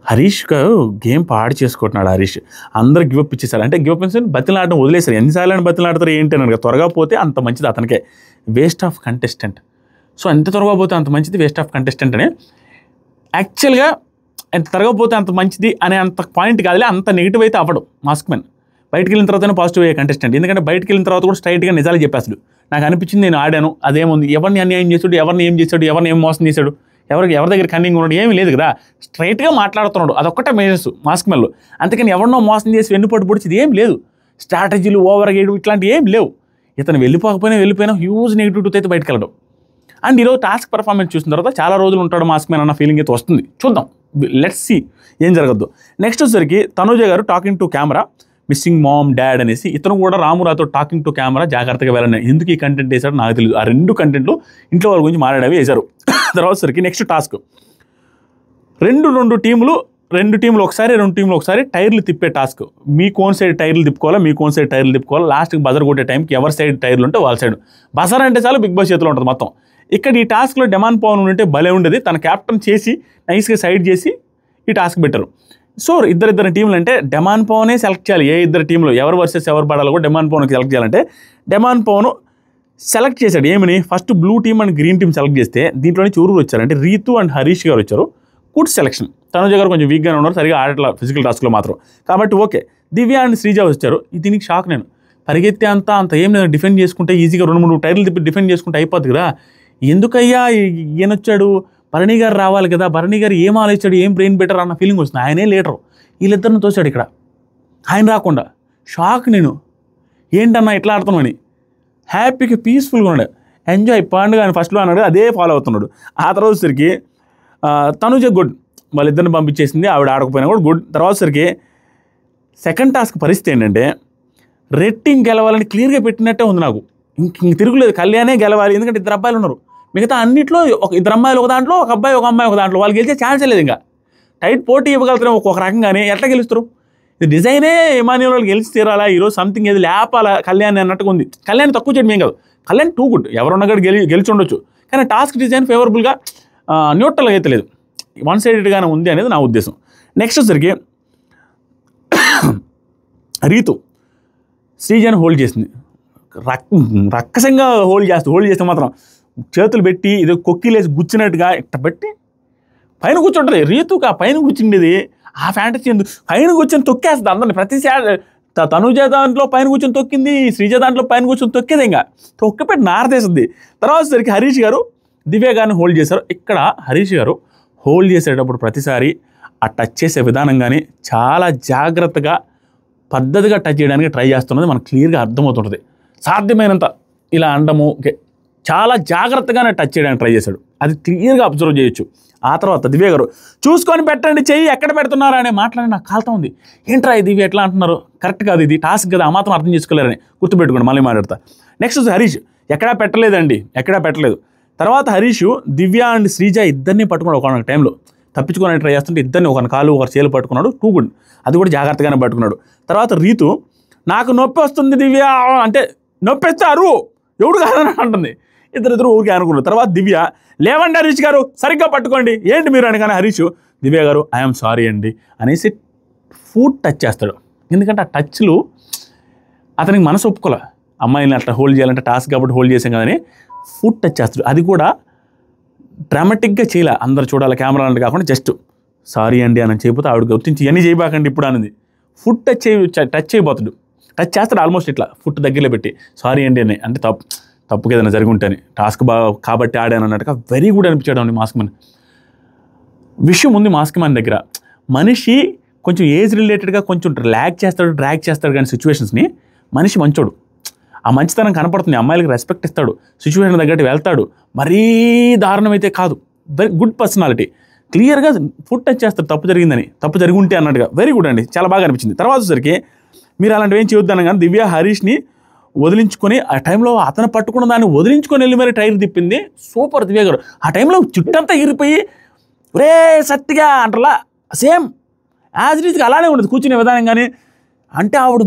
హరీష్ గారు గేమ్ పాడు చేసుకుంటున్నాడు. హరీష్ అందరూ గివప్ ఇచ్చేసారు. అంటే గివప్ ఇచ్చి బతిలాడడం వదిలేశారు. ఎన్నిసార్లు బతిలాడతారు ఏంటి అని, త్వరగా పోతే అంత మంచిది అతనికే. Waste of contestant. సో ఎంత త్వరగా పోతే అంత మంచిది, వేస్ట్ ఆఫ్ కంటెస్టెంట్ అని. యాక్చువల్గా ఎంత త్వరగా పోతే అంత మంచిది అనే అంత పాయింట్ కాదులే, అంత నెగిటివ్ అయితే అవ్వడు మాస్క్ మ్యాన్. బయటకు వెళ్ళిన తర్వాతనే పాజిటివ్ అయ్యే కంటెస్టెంట్. ఎందుకంటే బయటకు వెళ్ళిన తర్వాత కూడా స్ట్రైట్గా నిజాలు చెప్పేస్తాడు. నాకు అనిపించింది, నేను ఆడాను, అదేముంది, ఎవరిని అన్యాయం చేశాడు, ఎవరిని ఏం చేశాడు, ఎవరిని ఏం మోసం చేశాడు, ఎవరి దగ్గర కన్నింగ్ ఉన్నాడు, ఏమీ లేదు కదా. స్ట్రైట్గా మాట్లాడుతున్నాడు, అదొక్కటే మేజర్స్ మాస్క్ మ్యాన్లో. అందుకని ఎవరినో మోసం చేసి వెన్నుపోటు పొడిచింది ఏం లేదు. స్ట్రాటజీలు ఓవర్ గేయడం ఇట్లాంటివి ఏం లేవు. ఇతను వెళ్ళిపోయినా హ్యూజ్ నెగిటివిటీ అయితే బయటకు వెళ్ళడం. అండ్ ఈరోజు టాస్క్ పర్ఫార్మెన్స్ చూసిన తర్వాత చాలా రోజులు ఉంటాడు మాస్క్ మ్యాన్ అన్న ఫీలింగ్ అయితే వస్తుంది. చూద్దాం, లెట్స్ సీ ఏం జరగద్దు. నెక్స్ట్ వచ్చేసరికి తనుజ గారు talking to camera, missing mom dad అనేసి. ఇతను కూడా రామురాతో టాకింగ్ టు కెమెరా, జాగ్రత్తగా వెళ్ళండి. ఎందుకు ఈ కంటెంట్ వేశాడు నాకు తెలియదు. ఆ 2 కంటెంట్లు ఇంట్లో వాళ్ళ గురించి మాట్లాడేవి వేశారు. తర్వాత సరికి నెక్స్ట్ టాస్క్, రెండు టీములు ఒకసారి టైర్లు తిప్పే టాస్క్. మీ కోన్ సైడ్ టైర్లు తిప్పుకోవాలి. లాస్ట్కి బజర్ కొట్టే టైంకి ఎవరి సైడ్ టైర్లు ఉంటే వాళ్ళ సైడ్. బజర్ అంటే చాలు బిగ్ బాస్ చేతిలో ఉంటుంది మొత్తం. ఇక్కడ ఈ టాస్క్లో డెమాన్ పవన్ ఉంటే భలే ఉండేది. తన క్యాప్టెన్ చేసి నైస్గా సైడ్ చేసి ఈ టాస్క్ పెట్టారు. సో ఇద్దరు టీంలు అంటే డెమాన్ పవనే సెలెక్ట్ చేయాలి. ఏ ఇద్దరు టీంలో ఎవరు వర్సెస్ ఎవరు పడాలో కూడా డెమాన్ పవన్కి సెలెక్ట్ చేయాలంటే డెమాన్ పవన్ సెలెక్ట్ చేశాడు. ఏమని, first blue team and green team select చేస్తే దీంట్లో నుంచి ఊరు వచ్చారు. అంటే రీతు అండ్ హరీష్ గారు వచ్చారు. Good selection. తనుజ గారు కొంచెం వీక్గానే ఉన్నారు, సరిగా ఆడట్లా ఫిజికల్ టాస్క్లో మాత్రం. కాబట్టి ఓకే. దివ్య అండ్ శ్రీజ వచ్చారు. దీనికి షాక్ నేను. పరిగెత్తే అంత ఏం లేదు, డిఫెండ్ చేసుకుంటే ఈజీగా 2-3 టైర్లు తిప్పి డిఫెండ్ చేసుకుంటే అయిపోద్ది కదా. ఎందుకయ్యా ఈయనొచ్చాడు, భరణి గారు రావాలి కదా, భరణి గారు ఏం ఆలోచించాడు, ఏం బ్రెయిన్ బెటర్ అన్న ఫీలింగ్ వస్తుంది. ఆయనే లీడరు, వీళ్ళిద్దరిని తోచాడు ఇక్కడ. ఆయన రాకుండా షాక్ నేను, ఏంటన్నా ఇట్లా ఆడుతున్నామని. హ్యాపీగా పీస్ఫుల్గా ఉన్నాడు, ఎంజాయ్ పండుగ అని ఫస్ట్లో అన్నాడు, అదే ఫాలో అవుతున్నాడు. ఆ తర్వాత సరికి తనుజ గుడ్, వాళ్ళిద్దరిని పంపించేసింది, ఆవిడ ఆడకపోయినా కూడా గుడ్. తర్వాత సరికి సెకండ్ టాస్క్ పరిస్థితి ఏంటంటే, రెడ్ టీం గెలవాలని క్లియర్గా పెట్టినట్టే ఉంది నాకు. ఇంక తిరుగులేదు, కళ్యాణే గెలవాలి. ఎందుకంటే 2 అబ్బాయిలు ఉన్నారు. మిగతా అన్నింటిలో 2 అమ్మాయిలు ఒక దాంట్లో, ఒక అబ్బాయి ఒక అమ్మాయి ఒక దాంట్లో. వాళ్ళు గెలిచే ఛాన్సే లేదు. ఇంకా టైట్ పోటీ ఇవ్వగలుగుతారు ఒక రకంగానే, ఎట్లా గెలుస్తారు? ఇది డిజైనే ఇమాన్యుయల్ వాళ్ళు గెలిచి తీరాలా, ఈరోజు సంథింగ్ ఏది లేపాలా కళ్యాణ్ అన్నట్టుగా ఉంది. కళ్యాణ్ తక్కువ చేయడం ఏం కాదు, కళ్యాణ్ టూ గుడ్, ఎవరున్నా కూడా గెలిచి ఉండొచ్చు. కానీ టాస్క్ డిజైన్ ఫేవరబుల్గా న్యూట్రల్గా అయితే లేదు, 1 సైడెడ్గానే ఉంది అనేది నా ఉద్దేశం. నెక్స్ట్ వచ్చరికి రీతు శ్రీజని హోల్డ్ చేసింది. రక్కసంగా హోల్డ్ చేస్తే మాత్రం చేతులు పెట్టి ఏదో కొక్కిలేసి గుచ్చినట్టుగా ఇట్ట పెట్టి పైన కూర్చుంటుంది. రీతుకు ఆ పైన కూర్చుండేది ఆ ఫ్యాంటసీ ఎందుకు, పైన కూర్చొని తొక్కేస్తుంది అందరిని. ప్రతిసారి తనుజ దాంట్లో పైన కూర్చొని తొక్కింది, శ్రీజ దాంట్లో పైన కూర్చొని తొక్కేది, ఇంకా తొక్కిపెట్టి నారదేస్తుంది. తర్వాత సరికి హరీష్ గారు దివ్య గారిని హోల్డ్ చేశారు. ఇక్కడ హరీష్ గారు హోల్డ్ చేసేటప్పుడు ప్రతిసారి ఆ టచ్ చేసే విధానం కానీ చాలా జాగ్రత్తగా పద్ధతిగా టచ్ చేయడానికి ట్రై చేస్తున్నది మనకు క్లియర్గా అర్థమవుతుంటుంది. సాధ్యమైనంత ఇలా అండము చాలా జాగ్రత్తగానే టచ్ చేయడానికి ట్రై చేశాడు, అది క్లియర్గా అబ్జర్వ్ చేయొచ్చు. ఆ తర్వాత దివ్య గారు చూసుకొని పెట్టండి, చెయ్యి ఎక్కడ పెడుతున్నారా అనే మాట్లాడి నాకు కాలుతా ఉంది. ఏంట్రా ఇది ఎట్లా అంటున్నారు, కరెక్ట్ కాదు, ఇది టాస్క్ కదా, ఆ మాత్రం అర్థం చేసుకోలేరని గుర్తుపెట్టుకోండి, మళ్ళీ మాట్లాడతా. నెక్స్ట్ హరీష్ ఎక్కడా పెట్టలేదండి, ఎక్కడా పెట్టలేదు. తర్వాత హరీష్ దివ్య అండ్ శ్రీజ ఇద్దరిని పట్టుకున్నాడు ఒక టైంలో, తప్పించుకోవడానికి ట్రై చేస్తుంటే ఇద్దరిని ఒకరి కాలు ఒకరి చేలు పట్టుకున్నాడు. టూ గుడ్, అది కూడా జాగ్రత్తగానే పట్టుకున్నాడు. తర్వాత రీతు నాకు నొప్పి వస్తుంది దివ్య అంటే నొప్పి వస్తే అరువు ఎవడు కాదని అంటుంది. ఇద్దరు ఊరికే అనుకున్నారు. తర్వాత దివ్య లేవండి హరీష్ గారు సరిగ్గా పట్టుకోండి ఏంటి మీరు అని. కానీ హరీష్ దివ్య గారు ఐఎమ్ సారీ అండి అనేసి ఫుట్ టచ్ చేస్తాడు. ఎందుకంటే ఆ టచ్లు అతనికి మనసు ఒప్పుకోలే, అమ్మాయిని అట్లా హోల్డ్ చేయాలంటే టాస్క్ కాబట్టి హోల్డ్ చేసాం కదని ఫుట్ టచ్ చేస్తాడు. అది కూడా డ్రామాటిక్గా చేయలే, అందరు చూడాలి కెమెరా అంటే కాకుండా జస్ట్ సారీ అండి అని చెప్పితే ఆవిడ గుర్తించి ఇవన్నీ చేయబాకండి ఇప్పుడు అనేది ఫుట్ టచ్ చేయబోతాడు. టచ్ చేస్తాడు ఆల్మోస్ట్ ఇట్లా ఫుట్ దగ్గరలో పెట్టి సారీ అండి అని. అంటే తప్పుకి ఏదైనా జరిగి ఉంటాను, టాస్క్ బాగా కాబట్టి ఆడాను అన్నట్టుగా వెరీ గుడ్ అనిపించాడు అండి మాస్క్ మ్యాన్. విషయం ఉంది మాస్క్ మ్యాన్ దగ్గర, మనిషి కొంచెం ఏజ్ రిలేటెడ్గా కొంచెం డ్రాగ్ చేస్తాడు కానీ సిచ్యువేషన్స్ని మనిషి మంచోడు, ఆ మంచితనం కనపడుతుంది, అమ్మాయిలకి రెస్పెక్ట్ ఇస్తాడు, సిచ్యువేషన్ తగ్గట్టు వెళ్తాడు, మరీ దారుణం అయితే కాదు, వెరీ గుడ్ పర్సనాలిటీ. క్లియర్గా ఫుట్ టచ్ చేస్తాడు తప్పు జరిగిందని, తప్పు జరిగి ఉంటే అన్నట్టుగా వెరీ గుడ్ అండి, చాలా బాగా అనిపించింది. తర్వాత వచ్చేసరికి మీరు అలాంటివి ఏం చేయొద్దాను కానీ దివ్య హరీష్ని వదిలించుకొని ఆ టైంలో అతను పట్టుకున్న దాన్ని వదిలించుకొని వెళ్ళి మరి టైర్ తిప్పింది సూపర్ దివ్య గారు. ఆ టైంలో చుట్టంతా ఇరిపోయి రే సత్తిగా అంటలా సేమ్ యాజ్ రీజ్గా అలానే ఉండదు కూర్చునే విధానం. కానీ అంటే ఆవిడ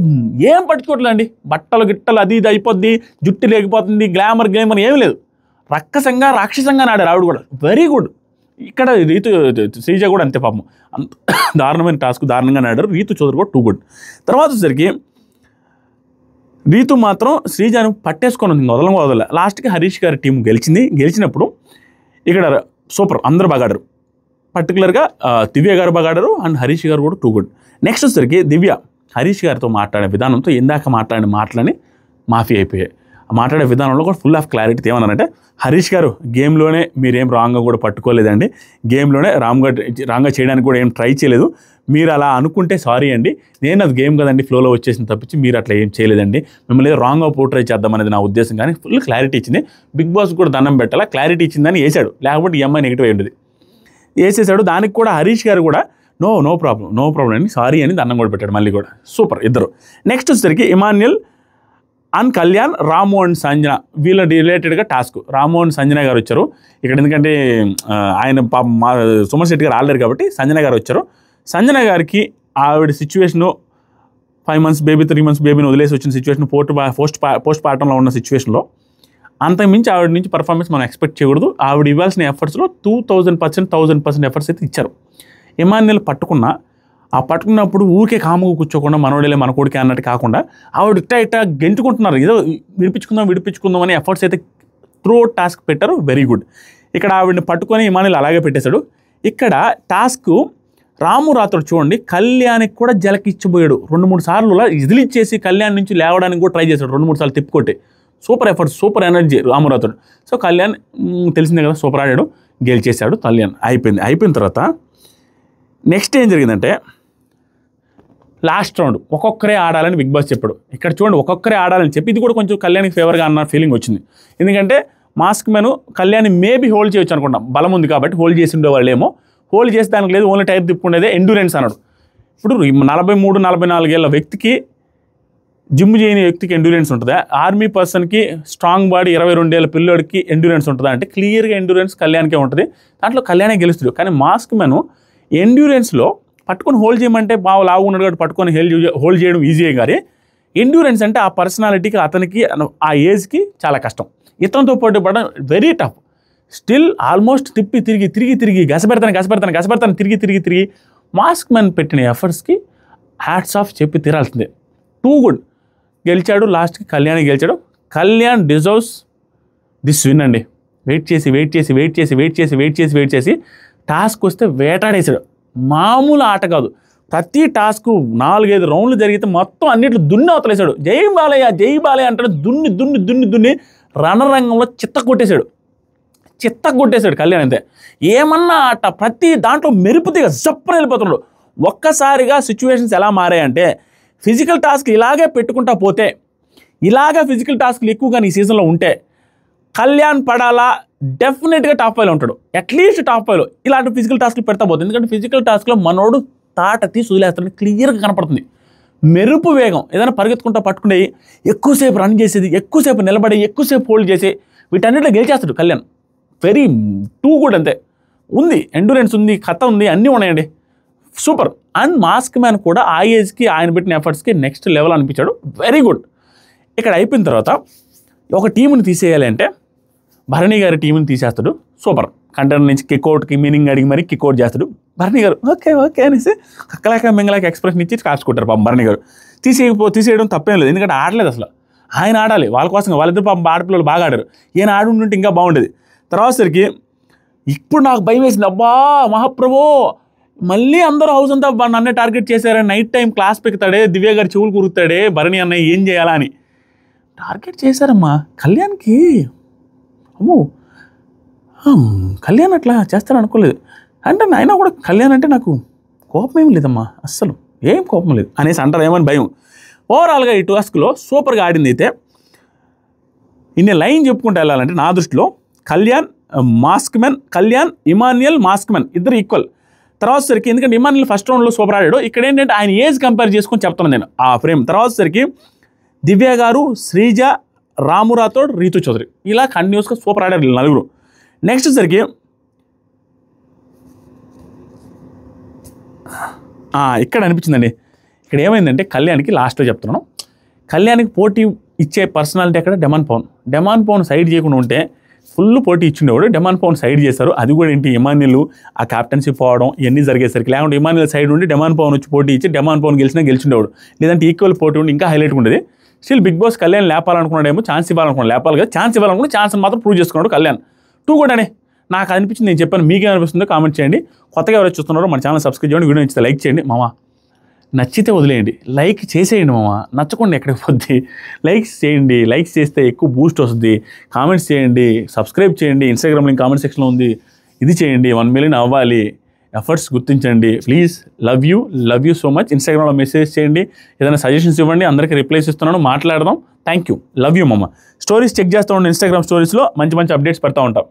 ఏం పట్టుకోవట్లేదండి, బట్టలు గిట్టలు అది ఇది అయిపోద్ది, జుట్టు లేకపోతుంది, గ్లామర్ ఏమీ లేదు, రాక్షసంగా ఆడారు ఆవిడ కూడా వెరీ గుడ్. ఇక్కడ రీతు శ్రీజ కూడా అంతే పాపం, అంత దారుణమైన టాస్క్ దారుణంగా ఆడారు. రీతు చౌదరి కూడా టూ గుడ్. తర్వాత వచ్చేసరికి రీతు మాత్రం శ్రీజను పట్టేసుకొని ఉంది, వదల లాస్ట్కి హరీష్ గారి టీం గెలిచినప్పుడు ఇక్కడ సూపర్ అందరూ బాగా ఆడారు. పర్టికులర్గా దివ్య గారు బాగా ఆడారు అండ్ హరీష్ గారు కూడా టూ గుడ్. నెక్స్ట్ వచ్చేసరికి దివ్య హరీష్ గారితో మాట్లాడే విధానంతో ఇందాక మాట్లాడిన మాఫీ అయిపోయాయి. మాట్లాడే విధానంలో కూడా ఫుల్ ఆఫ్ క్లారిటీ. ఏమన్నారంటే హరీష్ గారు గేమ్లోనే మీరేం రాంగ్గా కూడా పట్టుకోలేదండి, గేమ్లోనే రాంగ్గా చేయడానికి కూడా ఏం ట్రై చేయలేదు, మీరు అలా అనుకుంటే సారీ అండి, నేను అది గేమ్ కదండి ఫ్లోలో వచ్చేసింది తప్పించి మీరు అట్లా ఏం చేయలేదండి, మిమ్మల్ని రాంగ్గా పోర్ట్రే చేద్దాం అనేది నా ఉద్దేశం. కానీ ఫుల్ క్లారిటీ ఇచ్చింది. బిగ్ బాస్ కూడా దండం పెట్టాలా, క్లారిటీ ఇచ్చిందని వేసాడు, లేకపోతే ఈ అమ్మాయి నెగిటివ్ అయ్యింది వేసేసాడు. దానికి కూడా హరీష్ గారు కూడా నో ప్రాబ్లం అని సారీ అని దండం కూడా పెట్టాడు మళ్ళీ కూడా సూపర్ ఇద్దరు. నెక్స్ట్ వచ్చేసరికి Emmanuel and Kalyan, Ramu and Sanjana వీళ్ళ రిలేటెడ్గా టాస్క్. రాము అండ్ సంజన గారు వచ్చారు ఇక్కడ, ఎందుకంటే ఆయన సుమన్ శెట్టి గారు ఆడలేరు కాబట్టి సంజన గారు వచ్చారు. సంజన గారికి ఆవిడ సిచ్యువేషను 5 months బేబీ 3 months బేబీని వదిలేసి వచ్చిన సిచ్యువేషన్, పోస్ట్ పార్టంలో ఉన్న సిచ్యువేషన్లో అంతకుమించి ఆవిడ నుంచి పర్ఫార్మెన్స్ మనం ఎక్స్పెక్ట్ చేయకూడదు. ఆవిడ ఇవ్వాల్సిన ఎఫర్ట్స్లో 1000% ఎఫర్ట్స్ అయితే ఇచ్చారు. ఇమాన్యుల్ పట్టుకున్నప్పుడు ఊరికే కాముగా కూర్చోకుండా మనోడేలే మన కొడుకే అన్నట్టు కాకుండా ఆవిడ ఇట్టా గెంటుకుంటున్నారు, ఏదో విడిపించుకుందాం అనే ఎఫర్ట్స్ అయితే త్రూ టాస్క్ పెట్టారు, వెరీ గుడ్. ఇక్కడ ఆవిడని పట్టుకొని ఇమాన్యుల్ అలాగే పెట్టేశాడు. ఇక్కడ టాస్క్ రాము రాత్రుడు చూడండి కళ్యాణ్కి కూడా జలకిచ్చిపోయాడు, 2-3 సార్లు ఇదిలిచ్చేసి కళ్యాణ్ నుంచి లేవడానికి కూడా ట్రై చేశాడు, 2-3 సార్లు తిప్పుకొట్టి. సూపర్ ఎఫర్ట్స్, సూపర్ ఎనర్జీ రాము రాత్రుడు. సో కళ్యాణ్ తెలిసిందే కదా సూపర్ ఆడాడు, గెలిచేశాడు కళ్యాణ్. అయిపోయిన తర్వాత నెక్స్ట్ ఏం జరిగిందంటే లాస్ట్ రౌండ్ ఒక్కొక్కరే ఆడాలని బిగ్ బాస్ చెప్పాడు. ఇక్కడ చూడండి ఒక్కొక్కరే ఆడాలని చెప్పి ఇది కూడా కొంచెం కళ్యాణ్కి ఫేవర్గా అన్న ఫీలింగ్ వచ్చింది. ఎందుకంటే mask man Kalyan maybe hold చేయొచ్చు అనుకుంటాం, బలం ఉంది కాబట్టి హోల్డ్ చేసి ఉండేవాళ్ళేమో, హోల్డ్ చేసి దానికి లేదు ఓన్లీ టైర్ తిప్పుకునేదే ఎండ్యూరెన్స్ అన్నాడు. ఇప్పుడు 43-44 ఏళ్ళ వ్యక్తికి, జిమ్ చేయని వ్యక్తికి ఎండ్యూరెన్స్ ఉంటుందా? ఆర్మీ పర్సన్కి స్ట్రాంగ్ బాడీ 22 ఏళ్ళ పిల్లోడికి ఎండ్యూరెన్స్ ఉంటుందా అంటే క్లియర్గా ఎండ్యూరెన్స్ కళ్యాణ్కే ఉంటుంది, దాంట్లో కళ్యాణే గెలుస్తుంది. కానీ మాస్క్ మ్యాన్ ఎండ్యూరెన్స్లో పట్టుకొని హోల్డ్ చేయమంటే బాగా లావు ఉన్నాడు కాబట్టి పట్టుకొని హోల్డ్ చేయడం ఈజీయే, కానీ ఎండ్యూరెన్స్ అంటే ఆ పర్సనాలిటీకి అతనికి ఆ ఏజ్కి చాలా కష్టం. ఇతనితో పోటీ పడడం వెరీ టఫ్. స్టిల్ ఆల్మోస్ట్ తిరిగి గసపెడతాను తిరిగి మాస్క్ మ్యాన్ పెట్టిన ఎఫర్ట్స్కి హ్యాట్స్ ఆఫ్ చెప్పి తీరాల్సిందే. Too good. గెలిచాడు, లాస్ట్కి కళ్యాణ్ గెలిచాడు. కళ్యాణ్ డిజర్వ్స్ దిస్ విన్ అండి. వెయిట్ చేసి టాస్క్ వస్తే వేటాడేశాడు. మామూలు ఆట కాదు, ప్రతి టాస్క్ 4-5 రౌండ్లు జరిగితే మొత్తం అన్నిట్లో దున్ని అవతలేశాడు. జై బాలయ్య అంటాడు, దున్ని రణరంగంలో చిత్త కొట్టేశాడు కళ్యాణ్. అంతే ఏమన్నా ఆట, ప్రతి దాంట్లో మెరుపుతిగా జప్పని వెళ్ళిపోతున్నాడు. ఒక్కసారిగా సిచ్యువేషన్స్ ఎలా మారాయంటే ఫిజికల్ టాస్క్ ఇలాగే పెట్టుకుంటా పోతే, ఫిజికల్ టాస్క్లు ఎక్కువగా ఈ సీజన్లో ఉంటే కళ్యాణ్ పడాలా డెఫినెట్గా టాప్ 5లో ఉంటాడు, అట్లీస్ట్ టాప్ 5లో. ఇలాంటి ఫిజికల్ టాస్క్లు పెడతా పోతుంది, ఎందుకంటే ఫిజికల్ టాస్క్లో మనోడు తాట తీసి వదిలేస్తాడు, క్లియర్గా కనపడుతుంది. మెరుపు వేగం, ఏదైనా పరిగెత్తుకుంటా పట్టుకునే, ఎక్కువసేపు రన్ చేసేది, ఎక్కువసేపు నిలబడి, ఎక్కువసేపు హోల్డ్ చేసి, వీటన్నిటిలో గెలిచేస్తాడు కళ్యాణ్. వెరీ టూ గుడ్, అంతే ఉంది, ఎండూరెన్స్ ఉంది, కథ ఉంది, అన్నీ ఉన్నాయండి, సూపర్. అండ్ మాస్క్ మ్యాన్ కూడా ఆ ఏజ్కి ఆయన పెట్టిన ఎఫర్ట్స్కి నెక్స్ట్ లెవెల్ అనిపించాడు, వెరీ గుడ్. ఇక్కడ అయిపోయిన తర్వాత ఒక టీంని తీసేయాలి అంటే భరణి గారి టీంని తీసేస్తాడు, సూపర్. కంటెంట్ నుంచి కిక్అవుట్కి మీనింగ్ అడిగి మరి కిక్అవుట్ చేస్తాడు భరణి గారు, ఓకే ఓకే అనేసి కక్కలాక మింగలాక ఎక్స్ప్రెషన్ ఇచ్చి కాచుకుంటారు పాపం భరణి గారు. తీసేయడం తప్పేం లేదు, ఎందుకంటే ఆడలేదు అసలు, ఆయన ఆడాలి వాళ్ళ కోసం, వాళ్ళిద్దరు పాపం ఆడపిల్లలు బాగా ఆడారు, ఈయన ఆడుంటుంటే ఇంకా బాగుండేది. తర్వాత సరికి ఇప్పుడు నాకు భయం వేసింది, అబ్బా మహాప్రభో మళ్ళీ అందరూ హౌస్ అంతా నన్నే టార్గెట్ చేశారని, నైట్ టైం క్లాస్ పెక్కుతాడే, దివ్య గారి చెవులు కురుకుతాడే, భరణి అన్నయ్య ఏం చేయాలా అని టార్గెట్ చేశారమ్మా. కళ్యాణ్కి అమ్మో కళ్యాణ్ అట్లా చేస్తారని అనుకోలేదు. అంటే అయినా కూడా కళ్యాణ్ అంటే నాకు కోపం ఏం లేదమ్మా, అస్సలు ఏం కోపం లేదు అనేసి అంటారు ఏమని భయం. ఓవరాల్గా ఈ టాస్క్లో సూపర్గా ఆడింది. అయితే ఇన్ని లైన్ చెప్పుకుంటూ వెళ్ళాలంటే నా దృష్టిలో Kalyan mask man, Kalyan Emmanuel mask man ఇద్దరు ఈక్వల్. తర్వాత సరికి ఎందుకంటే ఇమాన్యుయల్ ఫస్ట్ రౌండ్లో సూపర్ ఆడాడు, ఇక్కడ ఏంటంటే ఆయన ఏజ్ కంపేర్ చేసుకొని చెప్తున్నాను నేను ఆ ఫ్రేమ్. తర్వాత సరికి దివ్య గారు, శ్రీజ, రాము రాథోడ్, రీతు చౌదరి ఇలా కంటిన్యూస్గా సూపర్ ఆడారు వీళ్ళు నలుగురు. నెక్స్ట్ సరికి ఇక్కడ అనిపించిందండి, ఇక్కడ ఏమైందంటే కళ్యాణ్కి లాస్ట్లో చెప్తున్నాను, కళ్యాణ్కి పోటీ ఇచ్చే పర్సనాలిటీ అక్కడ డెమాన్ పవన్ సైడ్ చేయకుండా ఉంటే ఫుల్ పోటీ ఇచ్చిండేవాడు. డెమాన్ పవన్ సైడ్ చేశారు, అది కూడా ఏంటి ఇమాన్యుయల్ ఆ క్యాప్టెన్సీ పోవడం ఇవన్నీ జరిగేసరికి, లేకుంటే ఇమాన్యుయల్ సైడ్ ఉండి డెమాన్ పవన్ వచ్చి పోటీ ఇచ్చి డెమాన్ పవన్ గెలిచిండేవాడు, లేదంటే ఈక్వల్ పోటీ ఉండి ఇంకా హైలైట్ ఉండేది. స్టిల్ బిగ్ బాస్ కళ్యాణ్ లేపాలనుకున్నాడేమో, ఛాన్స్ ఇవ్వాలనుకున్నాడు, లేపాలి కదా, ఛాన్స్ ఇవ్వాలనుకున్నా ఛాన్స్ మాత్రం ప్రూవ్ చేసుకున్నాడు కళ్యాణ్. టూ కూడానే నాకు అనిపించింది, నేను చెప్పాను, మీకేమనిపిస్తుందో కామెంట్ చేయండి. కొత్తగా ఎవరు చూస్తున్నారో మన ఛానల్ సబ్స్క్రైబ్ చేయండి, వీడియో నచ్చితే లైక్ చేయండి మామ, నచ్చితే వదిలేయండి, లైక్ చేసేయండి మామ, నచ్చకుండా ఎక్కడికి పోద్ది, లైక్స్ చేయండి, లైక్స్ చేస్తే ఎక్కువ బూస్ట్ వస్తుంది, కామెంట్స్ చేయండి, సబ్స్క్రైబ్ చేయండి, ఇన్స్టాగ్రామ్ లింక్ కామెంట్ సెక్షన్లో ఉంది, ఇది చేయండి, 1 million అవ్వాలి, ఎఫర్ట్స్ గుర్తించండి please. Love you so much. ఇన్స్టాగ్రామ్లో మెసేజ్ చేయండి, ఏదైనా సజెషన్స్ ఇవ్వండి, అందరికీ రిప్లైస్ ఇస్తున్నాను, మాట్లాడదాం. థ్యాంక్ యూ, లవ్ యూ మామ. స్టోరీస్ చెక్ చేస్తూ ఉండండి, ఇన్స్టాగ్రామ్ స్టోరీస్లో మంచి మంచి అప్డేట్స్ పెడతా ఉంటాం.